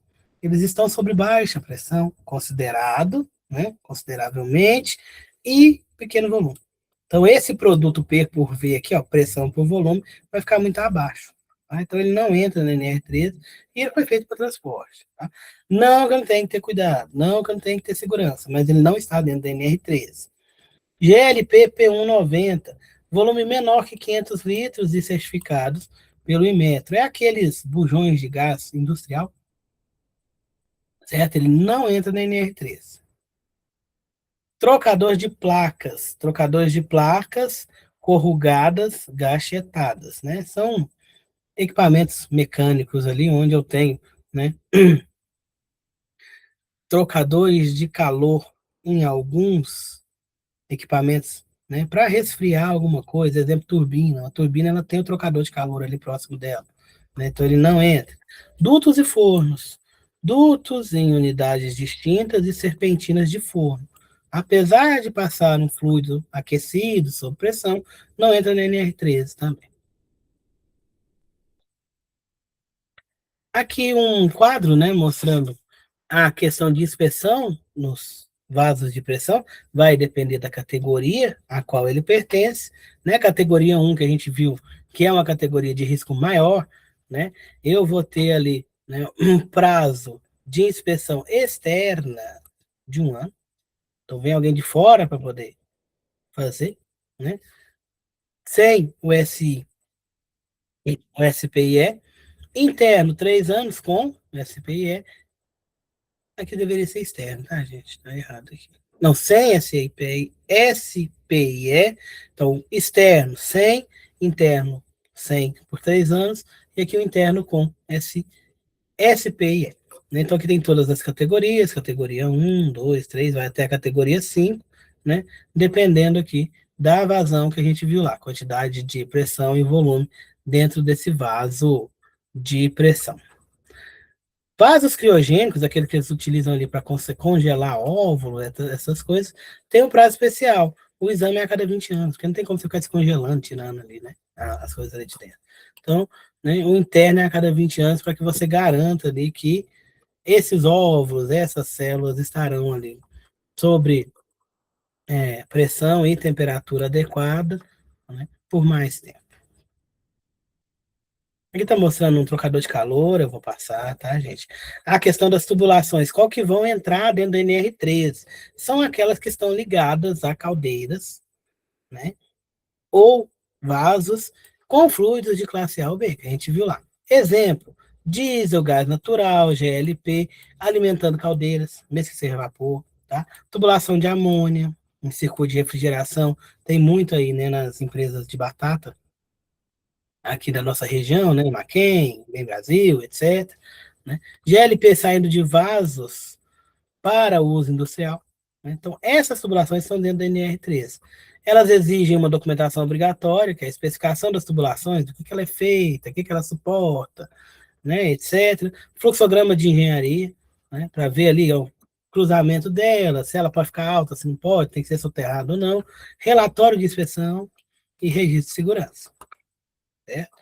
Eles estão sob baixa pressão, considerado, né, consideravelmente, e pequeno volume. Então, esse produto P por V aqui, ó, pressão por volume, vai ficar muito abaixo. Tá? Então, ele não entra na NR13 e ele foi feito para transporte. Tá? Não que eu não tenho que ter cuidado, não que eu não tenho que ter segurança, mas ele não está dentro da NR13. GLP P190, volume menor que 500 litros e certificados pelo Inmetro. É aqueles bujões de gás industrial, certo? Ele não entra na NR13. Trocadores de placas corrugadas, gachetadas, né? São equipamentos mecânicos ali onde eu tenho, né, trocadores de calor em alguns equipamentos, né, para resfriar alguma coisa, exemplo, turbina. A turbina ela tem o trocador de calor ali próximo dela, né? Então ele não entra. Dutos e fornos. Dutos em unidades distintas e serpentinas de forno. Apesar de passar um fluido aquecido, sob pressão, não entra na NR13 também. Aqui um quadro, né, mostrando a questão de inspeção nos vasos de pressão, vai depender da categoria a qual ele pertence, né? Categoria 1 que a gente viu, que é uma categoria de risco maior, né? Eu vou ter ali, né, um prazo de inspeção externa de 1 ano. Então vem alguém de fora para poder fazer, né? Sem o SI, o SPIE, interno 3 anos com o SPIE. Aqui deveria ser externo, tá, gente? Tá errado aqui. Não, sem SPIE, SPIE. Então, externo, sem, interno, sem por 3 anos, e aqui o interno com SPIE. Né? Então, aqui tem todas as categorias, categoria 1, 2, 3, vai até a categoria 5, né? Dependendo aqui da vazão que a gente viu lá, quantidade de pressão e volume dentro desse vaso de pressão. Vasos criogênicos, aqueles que eles utilizam ali para congelar óvulo, essas coisas, tem um prazo especial. O exame é a cada 20 anos, porque não tem como você ficar descongelando, tirando ali, né, as coisas ali de dentro. Então, né, o interno é a cada 20 anos para que você garanta ali que esses óvulos, essas células estarão ali sobre pressão e temperatura adequada, né, por mais tempo. Aqui está mostrando um trocador de calor, eu vou passar, tá, gente? A questão das tubulações, qual que vão entrar dentro do NR13? São aquelas que estão ligadas a caldeiras, né? Ou vasos com fluidos de classe A ou B, que a gente viu lá. Exemplo, diesel, gás natural, GLP, alimentando caldeiras, mesmo que seja vapor, tá? Tubulação de amônia, em circuito de refrigeração, tem muito aí, né, nas empresas de batata, aqui da nossa região, né, Maquem, Bem Brasil, etc. Né? GLP saindo de vasos para uso industrial. Né? Então, essas tubulações estão dentro da NR3. Elas exigem uma documentação obrigatória, que é a especificação das tubulações, do que ela é feita, o que ela suporta, né, etc. Fluxograma de engenharia, né, para ver ali o cruzamento dela, se ela pode ficar alta, se não pode, tem que ser soterrado ou não. Relatório de inspeção e registro de segurança. Certo?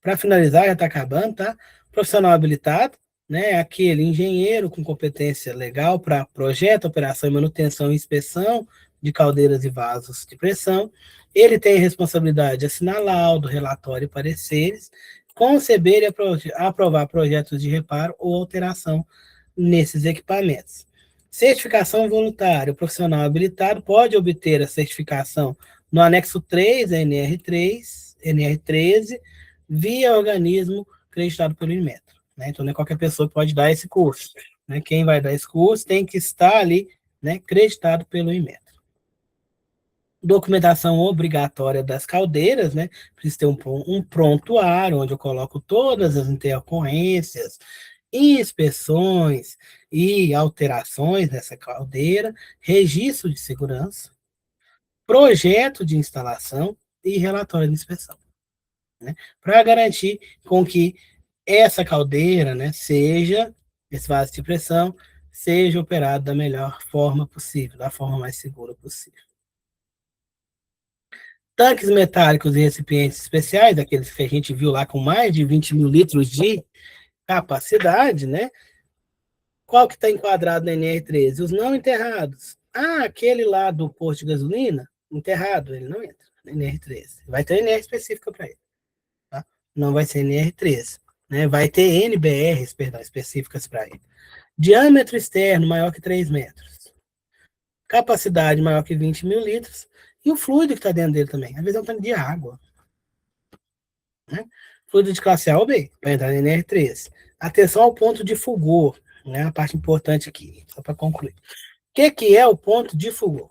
Para finalizar, já está acabando, tá? Profissional habilitado, né? Aquele engenheiro com competência legal para projeto, operação e manutenção e inspeção de caldeiras e vasos de pressão. Ele tem a responsabilidade de assinar laudo, relatório e pareceres, conceber e aprovar projetos de reparo ou alteração nesses equipamentos. Certificação voluntária. O profissional habilitado pode obter a certificação no anexo 3, NR3, NR13, via organismo acreditado pelo Inmetro. Né? Então, não é qualquer pessoa que pode dar esse curso. Né? Quem vai dar esse curso tem que estar ali, né, acreditado pelo Inmetro. Documentação obrigatória das caldeiras, né? Precisa ter um prontuário, onde eu coloco todas as intercorrências, inspeções e alterações nessa caldeira, registro de segurança, projeto de instalação e relatório de inspeção. Né? Para garantir com que essa caldeira, né, seja, esse vaso de pressão, seja operado da melhor forma possível, da forma mais segura possível. Tanques metálicos e recipientes especiais, aqueles que a gente viu lá com mais de 20 mil litros de capacidade, né? Qual que está enquadrado na NR13? Os não enterrados. Ah, aquele lá do posto de gasolina, enterrado, ele não entra na NR13. Vai ter NR específica para ele. Tá? Não vai ser NR13. Né? Vai ter NBRs, perdão, específicas para ele. Diâmetro externo maior que 3 metros. Capacidade maior que 20 mil litros. E o fluido que está dentro dele também. Às vezes é um tanque de água. Né? Fluido de classe A ou B, para entrar na NR13. Atenção ao ponto de fulgor, né? A parte importante aqui, só para concluir. O que é o ponto de fulgor?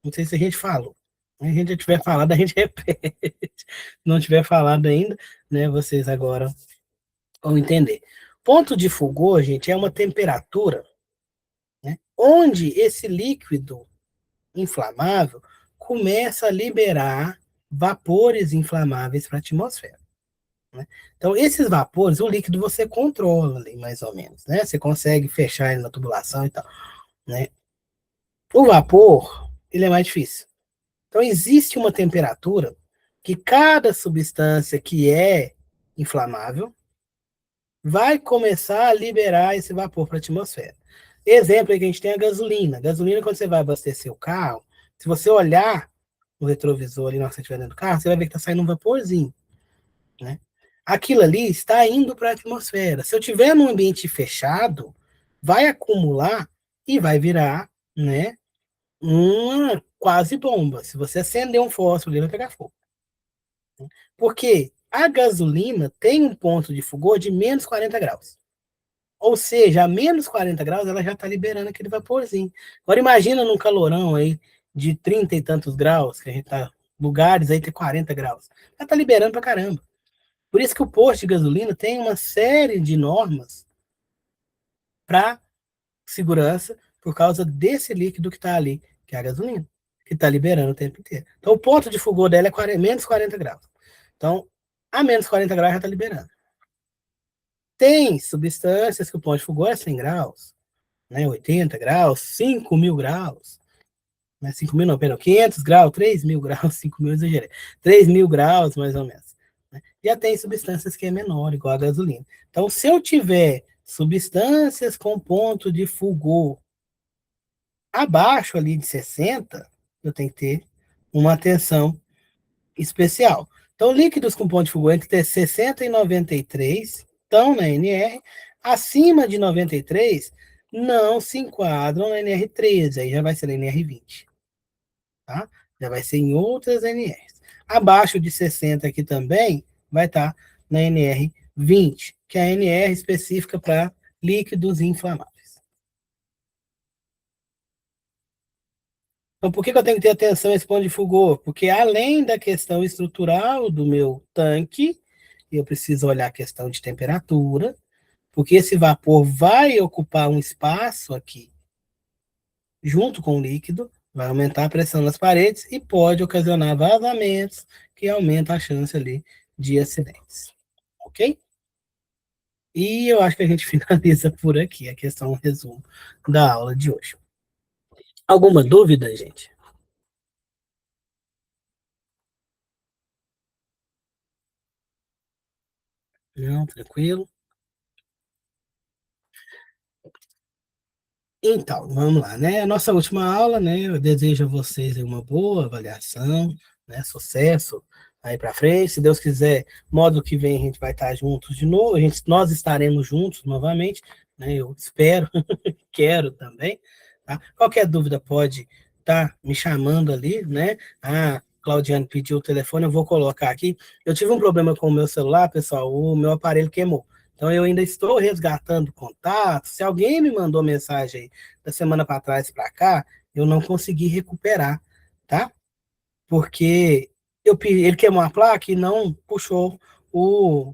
Não sei se a gente falou. Se a gente já tiver falado, a gente repete. Se não tiver falado ainda, né, vocês agora vão entender. Ponto de fulgor, gente, é uma temperatura, né, onde esse líquido inflamável começa a liberar vapores inflamáveis para a atmosfera. Né? Então, esses vapores, o líquido você controla ali, mais ou menos. Né? Você consegue fechar ele na tubulação e tal. Né? O vapor, ele é mais difícil. Então, existe uma temperatura que cada substância que é inflamável vai começar a liberar esse vapor para a atmosfera. Exemplo aí que a gente tem a gasolina. Gasolina, quando você vai abastecer o carro, se você olhar no retrovisor ali na hora que você estiver dentro do carro, você vai ver que está saindo um vaporzinho. Né? Aquilo ali está indo para a atmosfera. Se eu tiver num ambiente fechado, vai acumular e vai virar, né, uma quase bomba. Se você acender um fósforo, ele vai pegar fogo. Porque a gasolina tem um ponto de fulgor de menos 40 graus. Ou seja, a menos 40 graus ela já está liberando aquele vaporzinho. Agora imagina num calorão aí de 30 e tantos graus, que a gente tá, lugares aí tem 40 graus. Já está liberando pra caramba. Por isso que o posto de gasolina tem uma série de normas para segurança por causa desse líquido que está ali, que é a gasolina. que está liberando o tempo inteiro. Então, o ponto de fulgor dela é menos 40 graus. Então, a menos 40 graus já está liberando. Tem substâncias que o ponto de fulgor é 100 graus, né, 80 graus, 5.000 graus, né, 5.000 não, perdão, 500 graus, 3.000 graus, 5.000 eu exagerei, 3.000 graus mais ou menos. Né? Já tem substâncias que é menor, igual a gasolina. Então, se eu tiver substâncias com ponto de fulgor abaixo ali de 60, eu tenho que ter uma atenção especial. Então, líquidos com ponto de fulgor entre 60 e 93 estão na NR, acima de 93 não se enquadram na NR13, aí já vai ser na NR20. Tá? Já vai ser em outras NRs. Abaixo de 60 aqui também vai estar na NR20, que é a NR específica para líquidos inflamáveis. Então, por que eu tenho que ter atenção a esse ponto de fulgor? Porque além da questão estrutural do meu tanque, eu preciso olhar a questão de temperatura, porque esse vapor vai ocupar um espaço aqui, junto com o líquido, vai aumentar a pressão nas paredes e pode ocasionar vazamentos, que aumenta a chance ali de acidentes. Ok? E eu acho que a gente finaliza por aqui a questão, resumo da aula de hoje. Alguma dúvida, gente? Não, tranquilo. Então, vamos lá, né? A nossa última aula, né? Eu desejo a vocês uma boa avaliação, né? Sucesso aí para frente. Se Deus quiser, módulo que vem a gente vai estar juntos de novo. Nós estaremos juntos novamente, né? Eu espero, quero também. Tá? Qualquer dúvida pode estar me chamando ali, né? Ah, Claudiane pediu o telefone, eu vou colocar aqui. Eu tive um problema com o meu celular, pessoal, o meu aparelho queimou. Então, eu ainda estou resgatando contato. Se alguém me mandou mensagem aí da semana para trás para cá, eu não consegui recuperar, tá? Porque ele queimou a placa e não puxou o,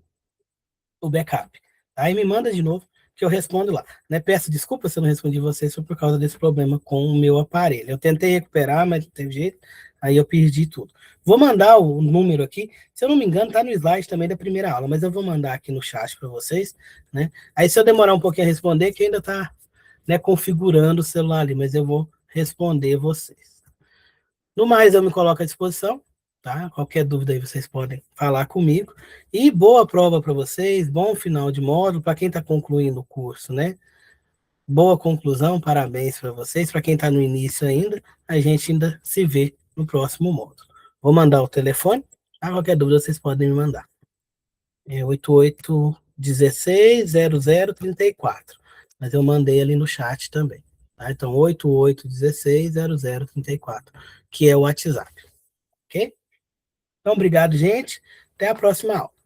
o backup. Aí me manda de novo, que eu respondo lá. Né? Peço desculpa se eu não respondi vocês, foi por causa desse problema com o meu aparelho. Eu tentei recuperar, mas não teve jeito, aí eu perdi tudo. Vou mandar o número aqui, se eu não me engano, está no slide também da primeira aula, mas eu vou mandar aqui no chat para vocês. Né? Aí se eu demorar um pouquinho a responder, que ainda está, né, configurando o celular ali, mas eu vou responder vocês. No mais, eu me coloco à disposição, tá? Qualquer dúvida aí vocês podem falar comigo. E boa prova para vocês, bom final de módulo, para quem está concluindo o curso, né? Boa conclusão, parabéns para vocês. Para quem está no início ainda, a gente ainda se vê no próximo módulo. Vou mandar o telefone, tá? Qualquer dúvida vocês podem me mandar. É 88160034. Mas eu mandei ali no chat também. Tá? Então, 88160034, que é o WhatsApp. Ok? Então, obrigado, gente. Até a próxima aula.